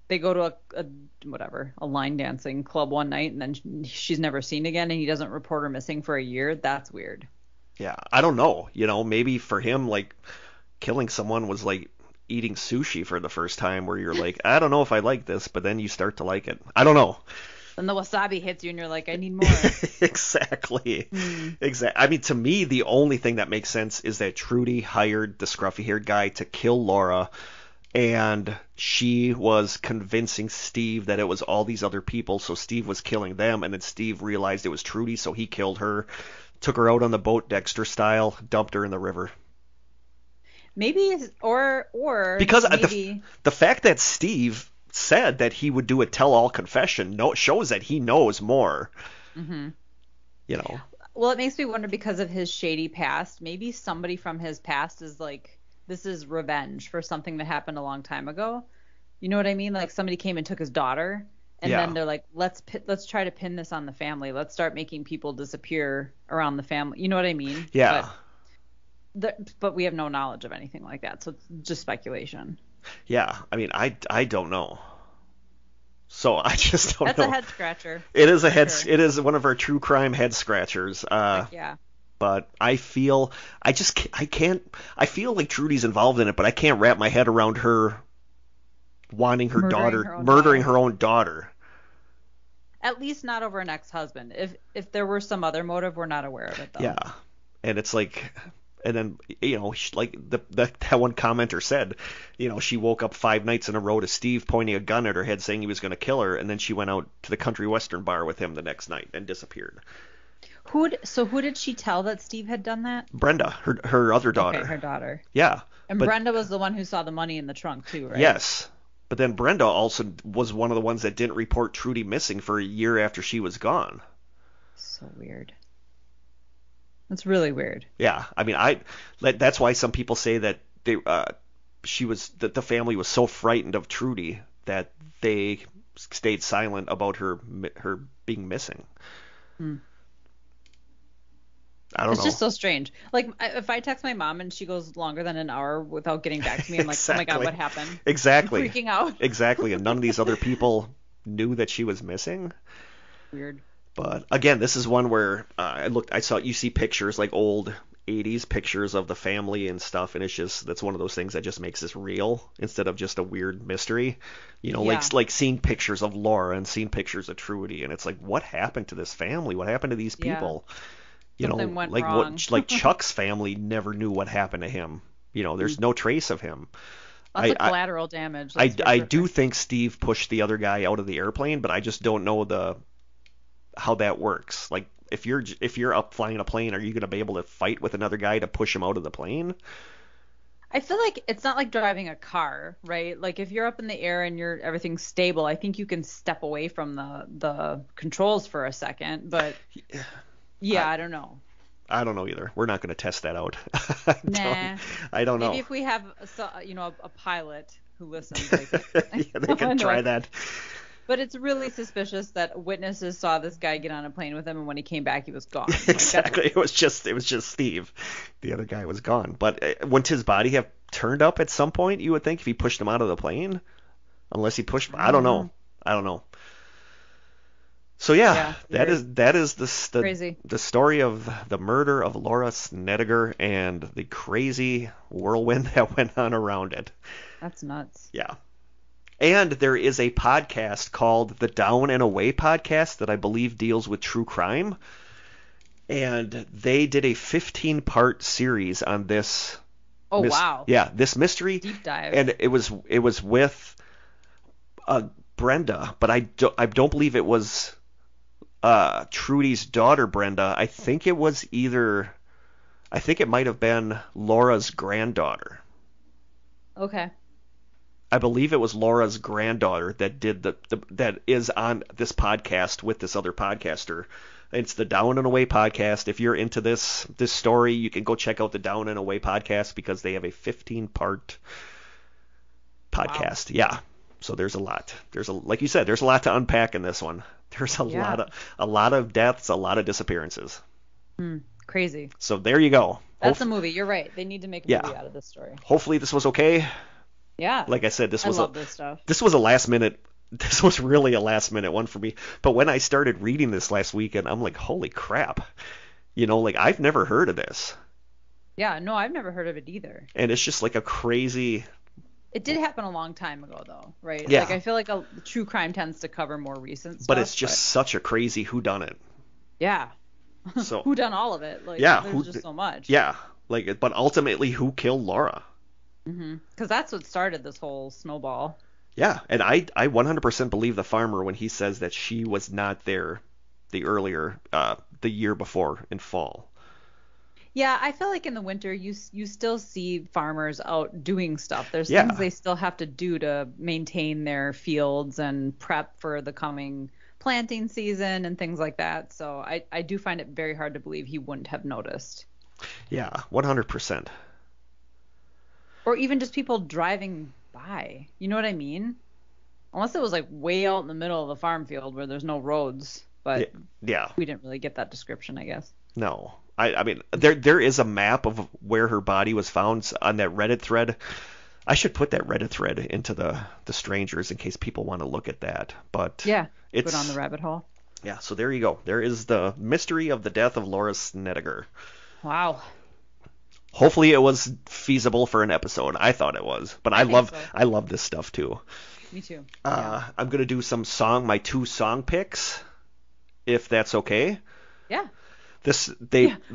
they go to a line dancing club one night and then she's never seen again and he doesn't report her missing for a year. That's weird. yeah, I don't know. You know, maybe for him, like killing someone was like eating sushi for the first time, where you're like, I don't know if I like this, but then you start to like it. I don't know. Then the wasabi hits you and you're like, I need more. Exactly. I mean, to me, the only thing that makes sense is that Trudy hired the scruffy-haired guy to kill Laura, and she was convincing Steve that it was all these other people, so Steve was killing them, and then Steve realized it was Trudy, so he killed her, took her out on the boat Dexter style, dumped her in the river. Maybe or Because maybe the fact that Steve said that he would do a tell-all confession shows that he knows more. hmm You know. Well, it makes me wonder because of his shady past. Maybe somebody from his past is like, this is revenge for something that happened a long time ago. You know what I mean? Like somebody came and took his daughter, and Yeah. then they're like, let's try to pin this on the family. Let's start making people disappear around the family. You know what I mean? Yeah. But we have no knowledge of anything like that, so it's just speculation. Yeah. I mean, I don't know. So I just don't That's know. a head scratcher. It is a for head. sure. It is one of our true crime head scratchers. Heck yeah. But I feel I can't. I feel like Trudy's involved in it, but I can't wrap my head around her wanting her daughter, murdering her own daughter. At least not over an ex-husband. If there were some other motive, we're not aware of it though. Yeah, and it's like, and then like that one commenter said, she woke up 5 nights in a row to Steve pointing a gun at her head, saying he was going to kill her, and then she went out to the country western bar with him the next night and disappeared. Who did she tell that Steve had done that? Brenda, her other daughter. Okay, her daughter. Yeah. And Brenda was the one who saw the money in the trunk too, right? Yes. But then Brenda also was one of the ones that didn't report Trudy missing for a year after she was gone. So weird. That's really weird. Yeah. I mean, that's why some people say that the family was so frightened of Trudy that they stayed silent about her being missing. I don't know. It's just so strange. Like, if I text my mom and she goes longer than an hour without getting back to me, I'm like, Exactly. oh my God, what happened? Exactly. I'm freaking out. Exactly. And none of these other people knew that she was missing. Weird. But again, this is one where you see pictures, like old 80s pictures of the family and stuff, and that's one of those things that just makes this real instead of just a weird mystery. Like seeing pictures of Laura and seeing pictures of Trudy, and it's like, what happened to this family? What happened to these people? Something went like wrong. like Chuck's family never knew what happened to him. There's no trace of him. Lots of collateral damage. I do think Steve pushed the other guy out of the airplane, but I just don't know how that works. Like, if you're up flying a plane, are you going to be able to fight with another guy to push him out of the plane? I feel like it's not like driving a car, right? Like if you're up in the air and everything's stable, I think you can step away from the controls for a second. But yeah, I don't know. I don't know either. We're not going to test that out. I don't know. Maybe if we have a pilot who listens, they can try that. But it's really suspicious that witnesses saw this guy get on a plane with him, and when he came back, he was gone. Exactly. It was just Steve. The other guy was gone. But wouldn't his body have turned up at some point, you would think, if he pushed him out of the plane? Unless he pushed... I don't know. So that is the story of the murder of Lora Snedegar and the crazy whirlwind that went on around it. That's nuts. Yeah. And there is a podcast called the Down and Away podcast that I believe deals with true crime. And they did a 15-part series on this. Oh, wow. Yeah, this mystery. Deep dive. And it was with Brenda, but I don't believe it was Trudy's daughter, Brenda. I think it might have been Laura's granddaughter. Okay. I believe it was Laura's granddaughter that did that is on this podcast with this other podcaster. It's the Down and Away podcast. If you're into this story, you can go check out the Down and Away podcast because they have a 15-part podcast. Wow. Yeah. So there's a lot. Like you said, there's a lot to unpack in this one. There's a lot of deaths, a lot of disappearances. Crazy. So there you go. That's a movie. You're right. They need to make a movie out of this story. Hopefully this was okay. Yeah. Like I said, this was this stuff. This was really a last minute one for me. But when I started reading this last weekend, I'm like, holy crap. Like I've never heard of this. Yeah, no, I've never heard of it either. And it's just like a crazy. It did happen a long time ago, though, right? Yeah. Like I feel like true crime tends to cover more recent stuff. But it's just such a crazy whodunit. Yeah. So who done all of it? Like, yeah, there's just so much. Yeah, but ultimately, who killed Laura? Because that's what started this whole snowball. Yeah, and I 100% believe the farmer when he says that she was not there the year before in fall. Yeah, I feel like in the winter you still see farmers out doing stuff. There's things they still have to do to maintain their fields and prep for the coming planting season and things like that. So I do find it very hard to believe he wouldn't have noticed. Yeah, 100%. Or even just people driving by. You know what I mean? Unless it was like way out in the middle of the farm field where there's no roads. But yeah, we didn't really get that description, I guess. No. I mean, there is a map of where her body was found on that Reddit thread. I should put that Reddit thread into the strangers in case people want to look at that. But yeah, put on the rabbit hole. Yeah, so there you go. There is the mystery of the death of Lora Snedegar. Wow. Hopefully it was feasible for an episode. I thought it was, but I love this stuff too. Me too. I'm gonna do my 2 song picks, if that's okay. Yeah.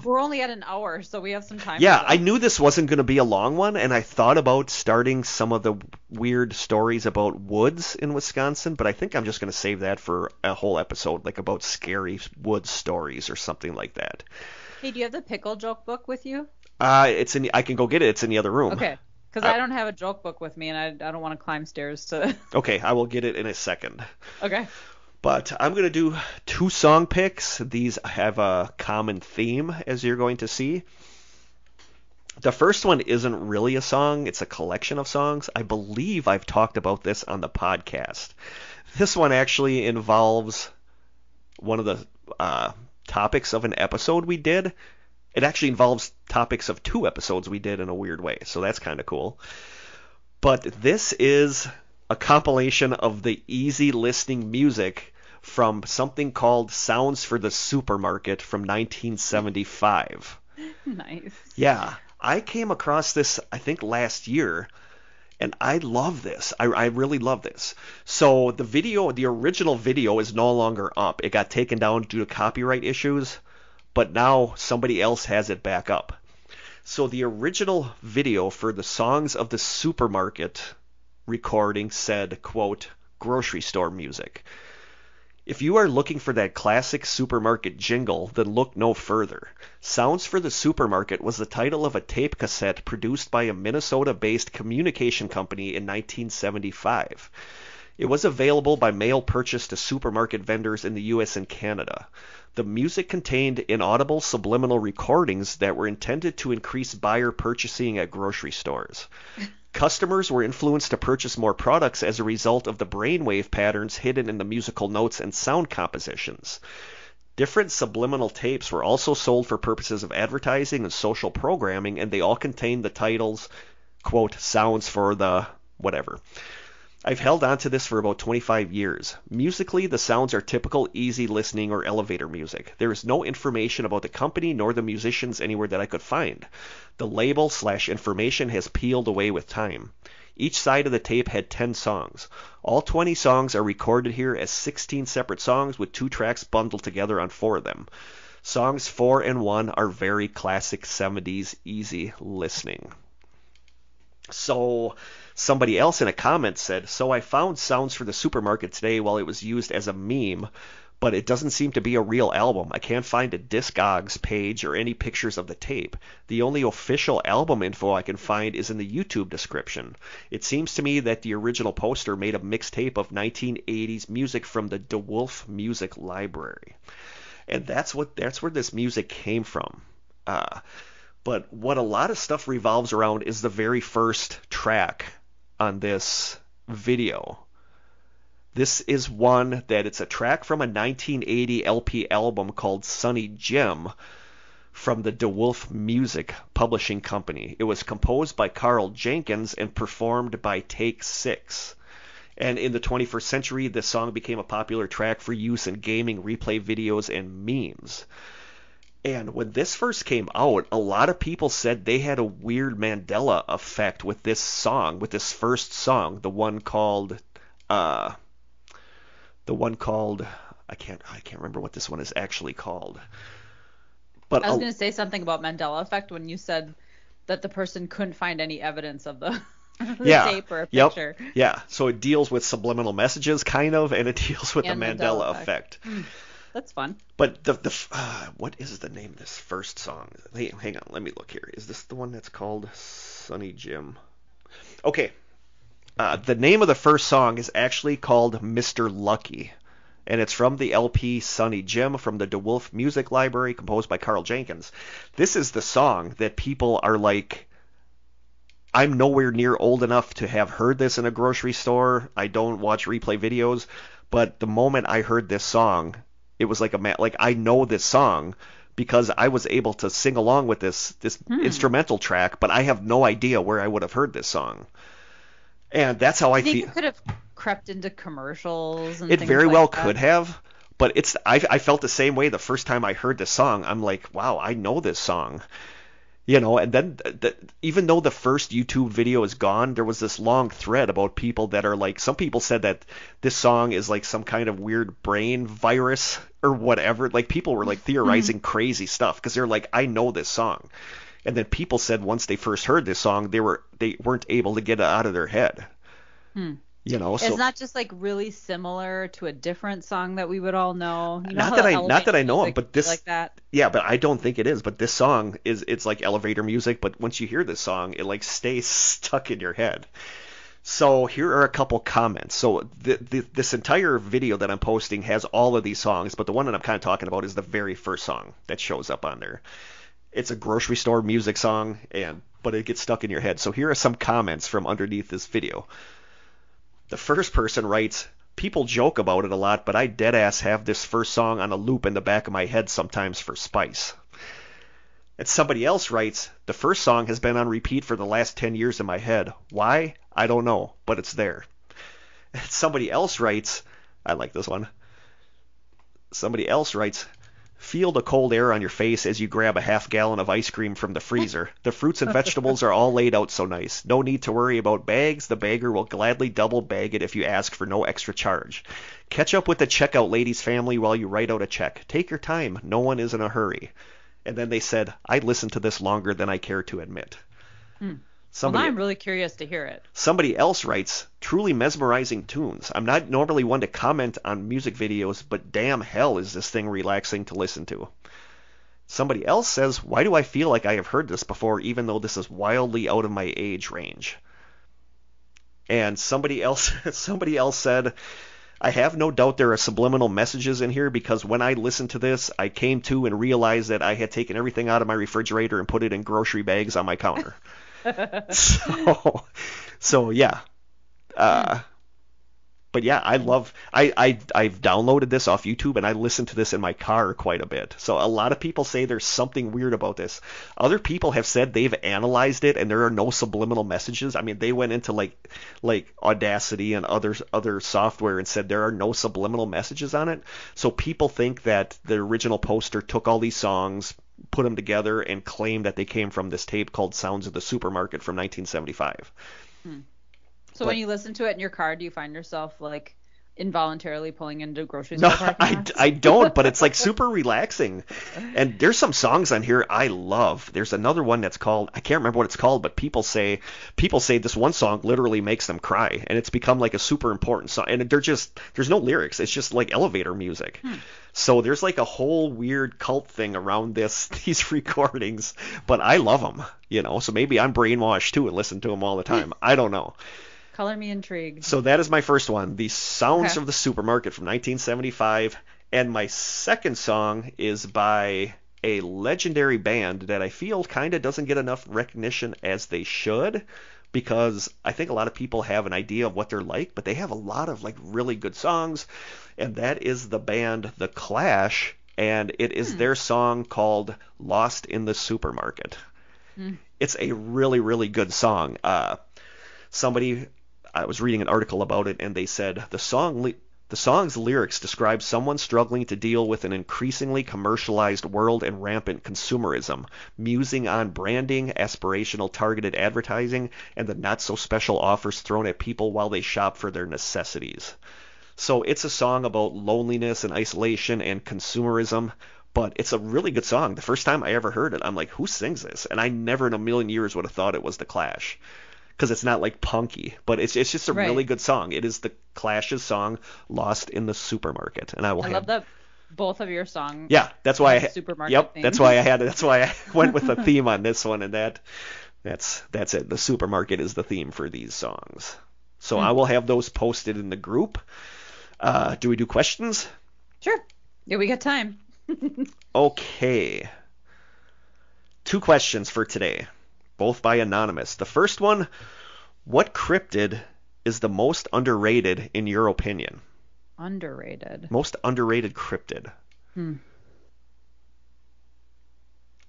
We're only at an hour, so we have some time. Yeah, I knew this wasn't going to be a long one, and I thought about starting some of the weird stories about woods in Wisconsin, but I think I'm just going to save that for a whole episode, like about scary woods stories or something like that. Hey, do you have the pickle joke book with you? I can go get it. It's in the other room. Okay, because I don't have a joke book with me, and I don't want to climb stairs to. Okay, I will get it in a second. Okay. But I'm going to do 2 song picks. These have a common theme, as you're going to see. The first one isn't really a song. It's a collection of songs. I believe I've talked about this on the podcast. This one actually involves one of the topics of an episode we did. It actually involves topics of 2 episodes we did in a weird way, so that's kind of cool. But this is a compilation of the easy listening music from something called Sounds for the Supermarket from 1975. Nice. Yeah, I came across this, I think, last year, and I love this. I really love this. So the original video is no longer up. It got taken down due to copyright issues, but now somebody else has it back up. So the original video for the Songs of the Supermarket recording said, quote, grocery store music. If you are looking for that classic supermarket jingle, then look no further. Sounds for the Supermarket was the title of a tape cassette produced by a Minnesota-based communication company in 1975. It was available by mail purchase to supermarket vendors in the U.S. and Canada. The music contained inaudible subliminal recordings that were intended to increase buyer purchasing at grocery stores. Customers were influenced to purchase more products as a result of the brainwave patterns hidden in the musical notes and sound compositions. Different subliminal tapes were also sold for purposes of advertising and social programming, and they all contained the titles, quote, sounds for the whatever. I've held on to this for about 25 years. Musically, the sounds are typical easy listening or elevator music. There is no information about the company nor the musicians anywhere that I could find. The label/information has peeled away with time. Each side of the tape had 10 songs. All 20 songs are recorded here as 16 separate songs with 2 tracks bundled together on 4 of them. Songs 4 and 1 are very classic 70s easy listening. So somebody else in a comment said, so I found Sounds for the Supermarket today while it was used as a meme, but it doesn't seem to be a real album. I can't find a Discogs page or any pictures of the tape. The only official album info I can find is in the YouTube description. It seems to me that the original poster made a mixtape of 1980s music from the DeWolf Music Library. And that's where this music came from. But what a lot of stuff revolves around is the very first track on this video. This is one that it's a track from a 1980 LP album called Sonny Jim from the DeWolf Music Publishing Company. It was composed by Carl Jenkins and performed by Take 6. And in the 21st century, this song became a popular track for use in gaming, replay videos, and memes. And when this first came out, a lot of people said they had a weird Mandela effect with this song, with this first song, the one called I can't remember what this one is actually called. But I was going to say something about Mandela effect when you said that the person couldn't find any evidence of the tape or a picture. Yep. Yeah. So it deals with subliminal messages, kind of, and it deals with the Mandela effect. That's fun. But what is the name of this first song? Hey, hang on, let me look here. Is this the one that's called Sonny Jim? Okay. The name of the first song is actually called Mr. Lucky, and it's from the LP Sonny Jim from the DeWolf Music Library, composed by Carl Jenkins. This is the song that people are like, I'm nowhere near old enough to have heard this in a grocery store. I don't watch replay videos, but the moment I heard this song, it was like I know this song because I was able to sing along with this instrumental track, but I have no idea where I would have heard this song. And that's how I feel. It could have crept into commercials and it things very like well that. could have, but I felt the same way the first time I heard this song. I'm like, wow, I know this song. And then even though the first YouTube video is gone, there was this long thread about people that are like, some people said that this song is like some kind of weird brain virus or whatever. Like people were like theorizing crazy stuff because they're like, I know this song. And then people said once they first heard this song, they weren't able to get it out of their head. So it's not just like really similar to a different song that we would all know. Not that I know of, but this like that. Yeah, but I don't think it is. But this song it's like elevator music. But once you hear this song, it like stays stuck in your head. So here are a couple comments. So this entire video that I'm posting has all of these songs, but the one that I'm kind of talking about is the very first song that shows up on there. It's a grocery store music song, but it gets stuck in your head. So here are some comments from underneath this video. The first person writes, people joke about it a lot, but I deadass have this first song on a loop in the back of my head sometimes for spice. And somebody else writes, the first song has been on repeat for the last 10 years in my head. Why? I don't know, but it's there. And somebody else writes, I like this one. Somebody else writes, feel the cold air on your face as you grab a half gallon of ice cream from the freezer. The fruits and vegetables are all laid out so nice. No need to worry about bags. The bagger will gladly double bag it if you ask for no extra charge. Catch up with the checkout lady's family while you write out a check. Take your time. No one is in a hurry. And then they said, I listened to this longer than I care to admit. Well, now I'm really curious to hear it. Somebody else writes, truly mesmerizing tunes. I'm not normally one to comment on music videos, but damn hell is this thing relaxing to listen to. Somebody else says, why do I feel like I have heard this before, even though this is wildly out of my age range? And somebody else said, I have no doubt there are subliminal messages in here because when I listened to this, I came to and realized that I had taken everything out of my refrigerator and put it in grocery bags on my counter. So yeah. But yeah, I've downloaded this off YouTube and I listen to this in my car quite a bit. So a lot of people say there's something weird about this. Other people have said they've analyzed it and there are no subliminal messages. I mean, they went into like Audacity and other software and said there are no subliminal messages on it. So people think that the original poster took all these songs, put them together, and claimed that they came from this tape called Sounds of the Supermarket from 1975. So But when you listen to it in your car, do you find yourself like involuntarily pulling into grocery no, store parking lots? I don't, but it's like super relaxing. And there's some songs on here I love. There's another one that's called, I can't remember what it's called, but people say this one song literally makes them cry, and it's become like a super important song. And there's no lyrics. It's just like elevator music. So there's like a whole weird cult thing around these recordings, but I love them, So maybe I'm brainwashed too and listen to them all the time. I don't know. Color me intrigued. So that is my first one, The Sounds Okay. of the Supermarket from 1975. And my second song is by a legendary band that I feel kind of doesn't get enough recognition as they should, because I think a lot of people have an idea of what they're like, but they have a lot of like really good songs. And that is the band The Clash, and it is their song called Lost in the Supermarket. It's a really, really good song. I was reading an article about it, and they said the song's lyrics describe someone struggling to deal with an increasingly commercialized world and rampant consumerism, musing on branding, aspirational targeted advertising, and the not-so-special offers thrown at people while they shop for their necessities. So it's a song about loneliness and isolation and consumerism, but it's a really good song. The first time I ever heard it, I'm like, who sings this? And I never in a million years would have thought it was The Clash, because it's not like punky, but it's just a really good song. It is The Clash's song, Lost in the Supermarket, and I love that both of your songs. Yeah, that's why supermarket theme. That's why I went with the theme on this one, and that's it. The supermarket is the theme for these songs. So I will have those posted in the group. Do we do questions? Sure. Yeah, we got time. Okay. 2 questions for today, both by Anonymous. The first one, what cryptid is the most underrated in your opinion? Underrated. Most underrated cryptid.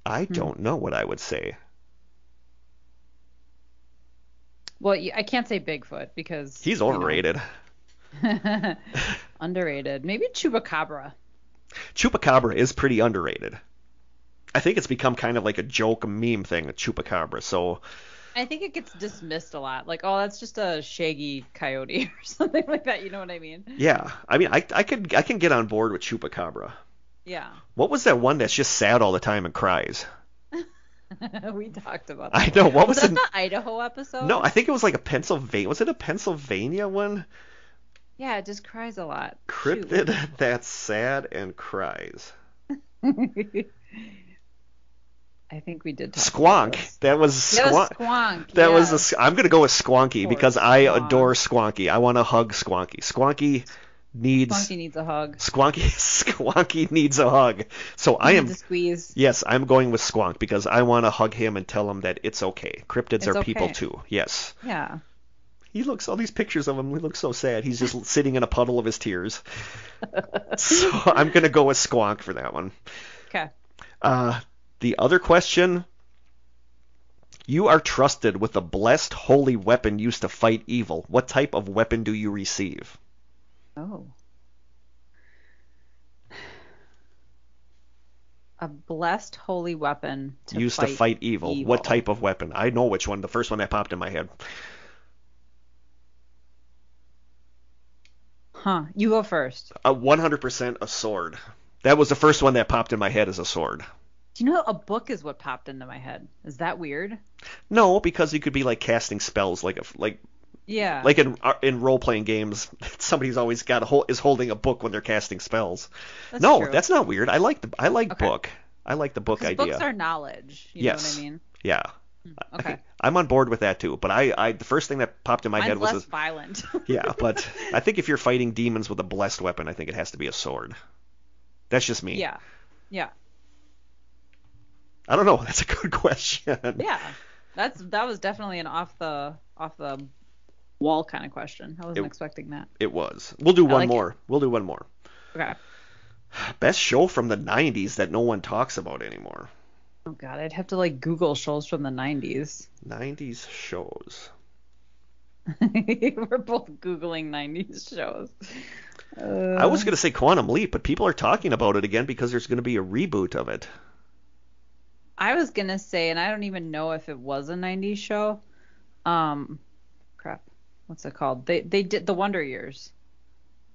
I don't know what I would say. Well, I can't say Bigfoot because He's overrated. Underrated. Maybe Chupacabra. Chupacabra is pretty underrated. I think it's become kind of like a joke, a meme thing, a Chupacabra. So I think it gets dismissed a lot. Like, oh, that's just a shaggy coyote or something like that. You know what I mean? Yeah. I mean, I can get on board with Chupacabra. Yeah. What was that one that's just sad all the time and cries? We talked about I that. know. What was that the Idaho episode? No, I think it was like a Pennsylvania. Was it a Pennsylvania one? Yeah, it just cries a lot. Cryptid that's sad and cries. I think we did talk Squonk. about this. That was Squonk. Squonk. That was I'm gonna go with Squonky because I Squonk. adore Squonky. I want to hug Squonky. Squonky needs a hug. Squonky needs a hug. So I am to squeeze. Yes, I'm going with Squonk because I want to hug him and tell him that it's okay. Cryptids are people okay. too. Yes. Yeah. He looks, all these pictures of him, he looks so sad. He's just sitting in a puddle of his tears. So I'm going to go with Squonk for that one. Okay. The other question, you are trusted with a blessed holy weapon used to fight evil. What type of weapon do you receive? Oh. A blessed holy weapon used to fight evil. What type of weapon? I know which one. The first one that popped in my head. Huh. You go first. 100% a sword. That was the first one that popped in my head as a sword. Do you know a book is what popped into my head? Is that weird? No, because you could be like casting spells, like yeah, like in role playing games, somebody's always is holding a book when they're casting spells. That's no, true. that's not weird. I like book. I like the book idea. Books are knowledge. You yes. know what I mean? Yeah. Okay. I'm on board with that too. But the first thing that popped in my head was less violent. Yeah, but I think if you're fighting demons with a blessed weapon, I think it has to be a sword. That's just me. Yeah. Yeah. I don't know. That's a good question. Yeah. That was definitely an off the wall kind of question. I wasn't expecting that. It was. We'll do one like more. We'll do one more. Okay. Best show from the 90s that no one talks about anymore. Oh god, I'd have to like Google shows from the 90s. 90s shows. We're both Googling 90s shows. I was going to say Quantum Leap, but people are talking about it again because there's going to be a reboot of it. I was going to say, and I don't even know if it was a 90s show. Crap. what's it called? They did the Wonder Years.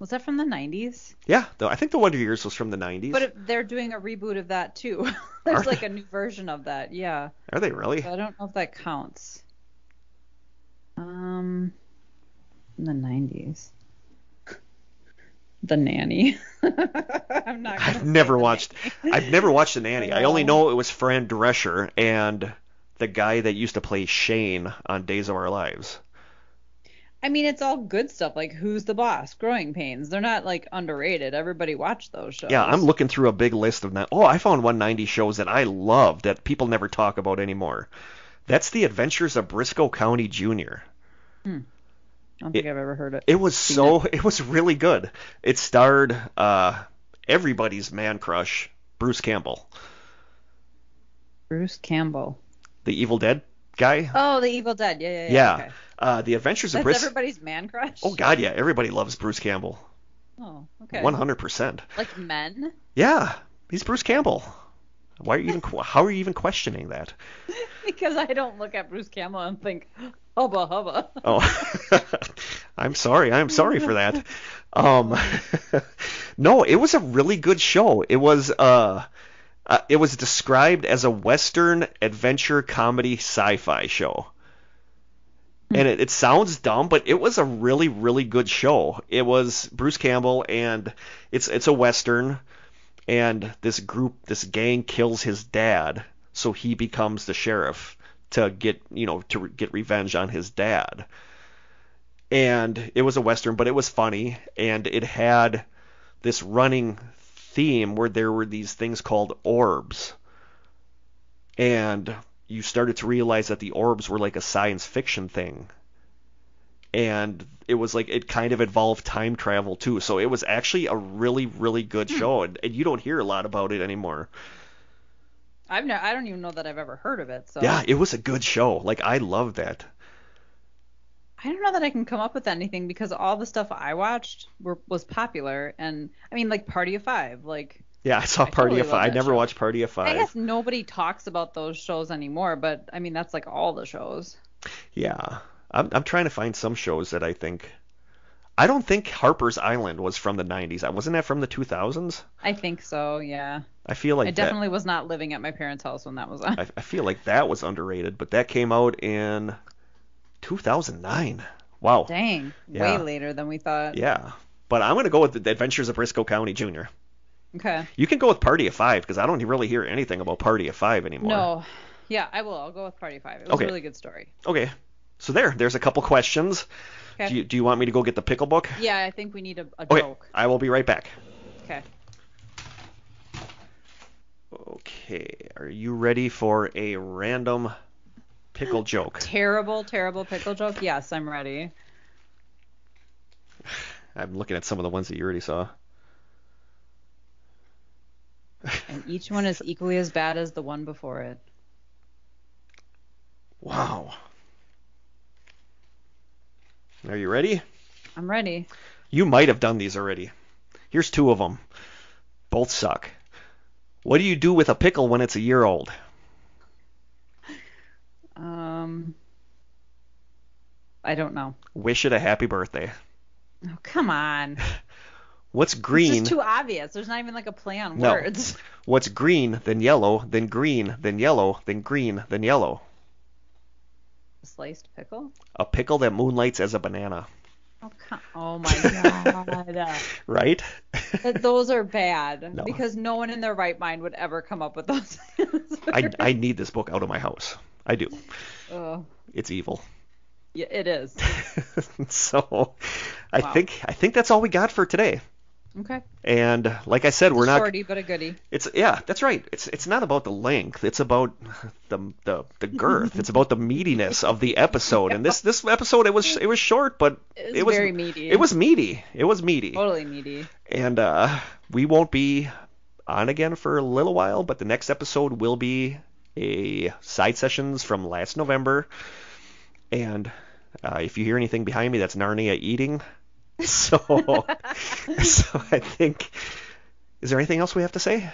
Was that from the 90s? Yeah, I think the Wonder Years was from the 90s. But they're doing a reboot of that too. There's like a new version of that. Yeah. Are they really? So I don't know if that counts. In the 90s. The Nanny. I've never watched The Nanny. I only know it was Fran Drescher and the guy that used to play Shane on Days of Our Lives. I mean, it's all good stuff, like Who's the Boss, Growing Pains. They're not like underrated. Everybody watched those shows. Yeah, I'm looking through a big list of that. Oh, I found 190 shows that I love that people never talk about anymore. That's The Adventures of Briscoe County Jr. I don't think I've ever heard it. It was really good. It starred everybody's man crush, Bruce Campbell. Bruce Campbell. The Evil Dead guy? Oh, The Evil Dead. Yeah. Yeah. Okay. The Adventures of That's everybody's man crush? Oh, God, yeah. Everybody loves Bruce Campbell. Oh, okay. 100%. Like men? Yeah. He's Bruce Campbell. How are you even questioning that? Because I don't look at Bruce Campbell and think, hubba hubba. Oh, I'm sorry for that. No, it was a really good show. It was described as a Western adventure comedy sci-fi show. And it sounds dumb, but it was a really, really good show. It was Bruce Campbell, and it's a Western, and this gang kills his dad, so he becomes the sheriff to get revenge on his dad. And it was a Western, but it was funny, and it had this running theme where there were these things called orbs. And you started to realize that the orbs were like a science fiction thing. And it was like it kind of involved time travel too. So it was actually a really, really good show, and you don't hear a lot about it anymore. I don't even know that I've ever heard of it. So yeah, it was a good show. Like, I loved that. I don't know that I can come up with anything because all the stuff I watched was popular, and I mean, like Party of Five, like. Yeah, I saw Party of Five. I never watched Party of Five. I guess nobody talks about those shows anymore, but I mean, that's like all the shows. Yeah. I'm trying to find some shows that I don't think Harper's Island was from the 90s. Wasn't that from the 2000s? I think so, yeah. I feel like I definitely was not living at my parents' house when that was on. I feel like that was underrated, but that came out in 2009. Wow. Dang. Yeah. Way later than we thought. Yeah. But I'm going to go with The Adventures of Briscoe County Jr. Okay. You can go with Party of Five, because I don't really hear anything about Party of Five anymore. No. Yeah, I will. I'll go with Party of Five. It was a really good story. Okay. So there's a couple questions. Okay. Do you want me to go get the pickle book? Yeah, I think we need a okay. joke. I will be right back. Okay. Okay. Are you ready for a random pickle joke? Terrible pickle joke? Yes, I'm ready. I'm looking at some of the ones that you already saw. And each one is equally as bad as the one before it. Wow. Are you ready? I'm ready. You might have done these already. Here's two of them. Both suck. What do you do with a pickle when it's a year old? I don't know. Wish it a happy birthday. Oh, come on. What's green? It's just too obvious. There's not even like a play on words. What's green, then yellow, then green, then yellow, then green, then yellow? A sliced pickle? A pickle that moonlights as a banana. Oh my God. Right? Those are bad. No. Because no one in their right mind would ever come up with those. I need this book out of my house. I do. It's evil. Yeah, it is. So I think that's all we got for today. Okay. And like I said, we're not shorty but a goodie. That's right. It's not about the length. It's about the girth. It's about the meatiness of the episode. And this episode it was short, but it was very meaty. It was meaty. It was meaty. Totally meaty. And we won't be on again for a little while, but the next episode will be a side sessions from last November. And if you hear anything behind me, that's Narnia eating. So I think, is there anything else we have to say?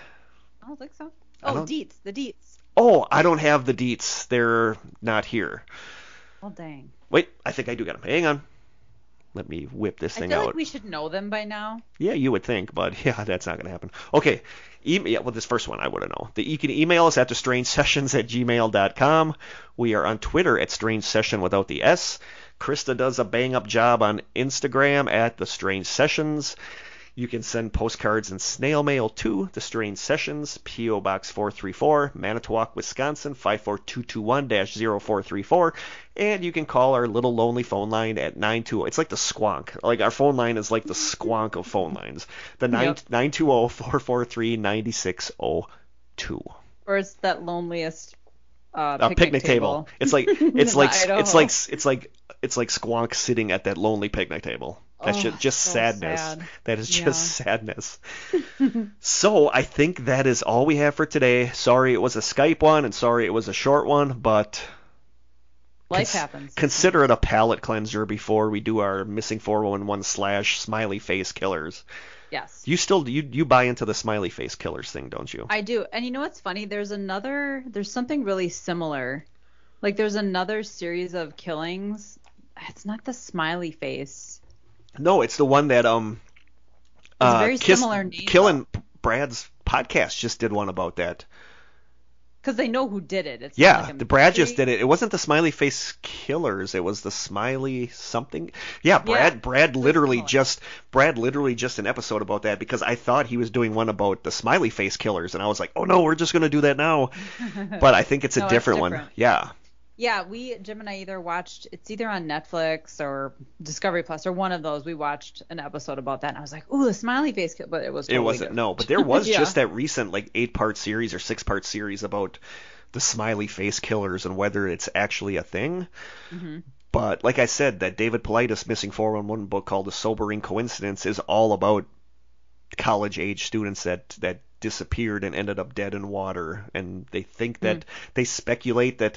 I don't think so. Oh, deets, the deets. Oh, I don't have the deets. They're not here. Well, dang. Wait, I think I do got them. Hang on. Let me whip this I thing feel out. like we should know them by now. Yeah, you would think, but yeah, that's not going to happen. Okay, well, this first one I would have known. You can email us at thestrangesessions@gmail.com. We are on Twitter at Strange Session without the S. Krista does a bang-up job on Instagram at The Strange Sessions. You can send postcards and snail mail to The Strange Sessions, P.O. Box 434, Manitowoc, Wisconsin, 54221-0434. And you can call our little lonely phone line at 920. It's like the squonk. Like, our phone line is like the squonk of phone lines. The 920-443-9602. Or it's that loneliest picnic table. It's like Squonk sitting at that lonely picnic table. That's just so sadness. sad. That is just sadness. So I think that is all we have for today. Sorry it was a Skype one, and sorry it was a short one, but life happens. Consider it a palate cleanser before we do our missing 411 / smiley face killers. Yes. You buy into the smiley face killers thing, don't you? I do. And you know what's funny? There's something really similar. Like there's another series of killings. It's not the smiley face. No, it's the one that very similar name. Killin' Brad's podcast just did one about that. Because they know who did it. It's yeah, not like the Brad just did it. It wasn't the smiley face killers. It was the smiley something. Yeah, Brad literally just an episode about that, because I thought he was doing one about the smiley face killers, and I was like, oh no, we're just gonna do that now. But I think it's a different one. Yeah. Yeah, Jim and I it's either on Netflix or Discovery Plus or one of those. We watched an episode about that, and I was like, ooh, the smiley face killer, but it wasn't. Different. No, but there was just that recent 8-part series or 6-part series about the smiley face killers and whether it's actually a thing. Mm-hmm. But like I said, that David Paulides Missing 411 book called The Sobering Coincidence is all about college-age students that disappeared and ended up dead in water, and they think that they speculate that,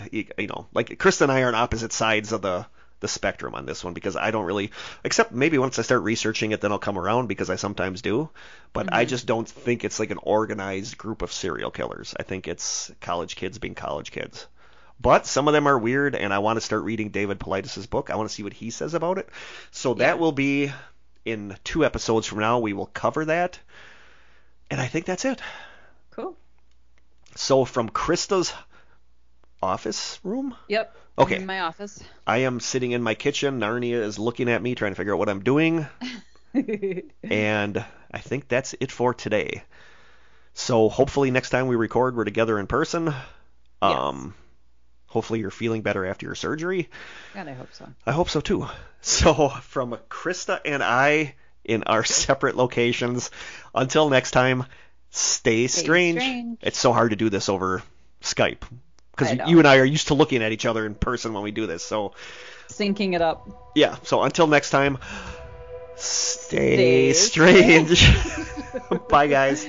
like Krista and I are on opposite sides of the spectrum on this one, because I don't really, except maybe once I start researching it, then I'll come around, because I sometimes do, but I just don't think it's like an organized group of serial killers. I think it's college kids being college kids. But some of them are weird, and I want to start reading David Paulides' book. I want to see what he says about it. So that will be in 2 episodes from now. We will cover that. And I think that's it. Cool. So from Krista's office room? Yep. Okay. In my office. I am sitting in my kitchen. Narnia is looking at me, trying to figure out what I'm doing. And I think that's it for today. So hopefully next time we record, we're together in person. Yes. Hopefully you're feeling better after your surgery. God, I hope so. I hope so too. So from Krista and I in our separate locations, until next time, stay strange. It's so hard to do this over Skype, because you and I are used to looking at each other in person when we do this. So syncing it up. Yeah. So until next time, stay strange. Bye, guys.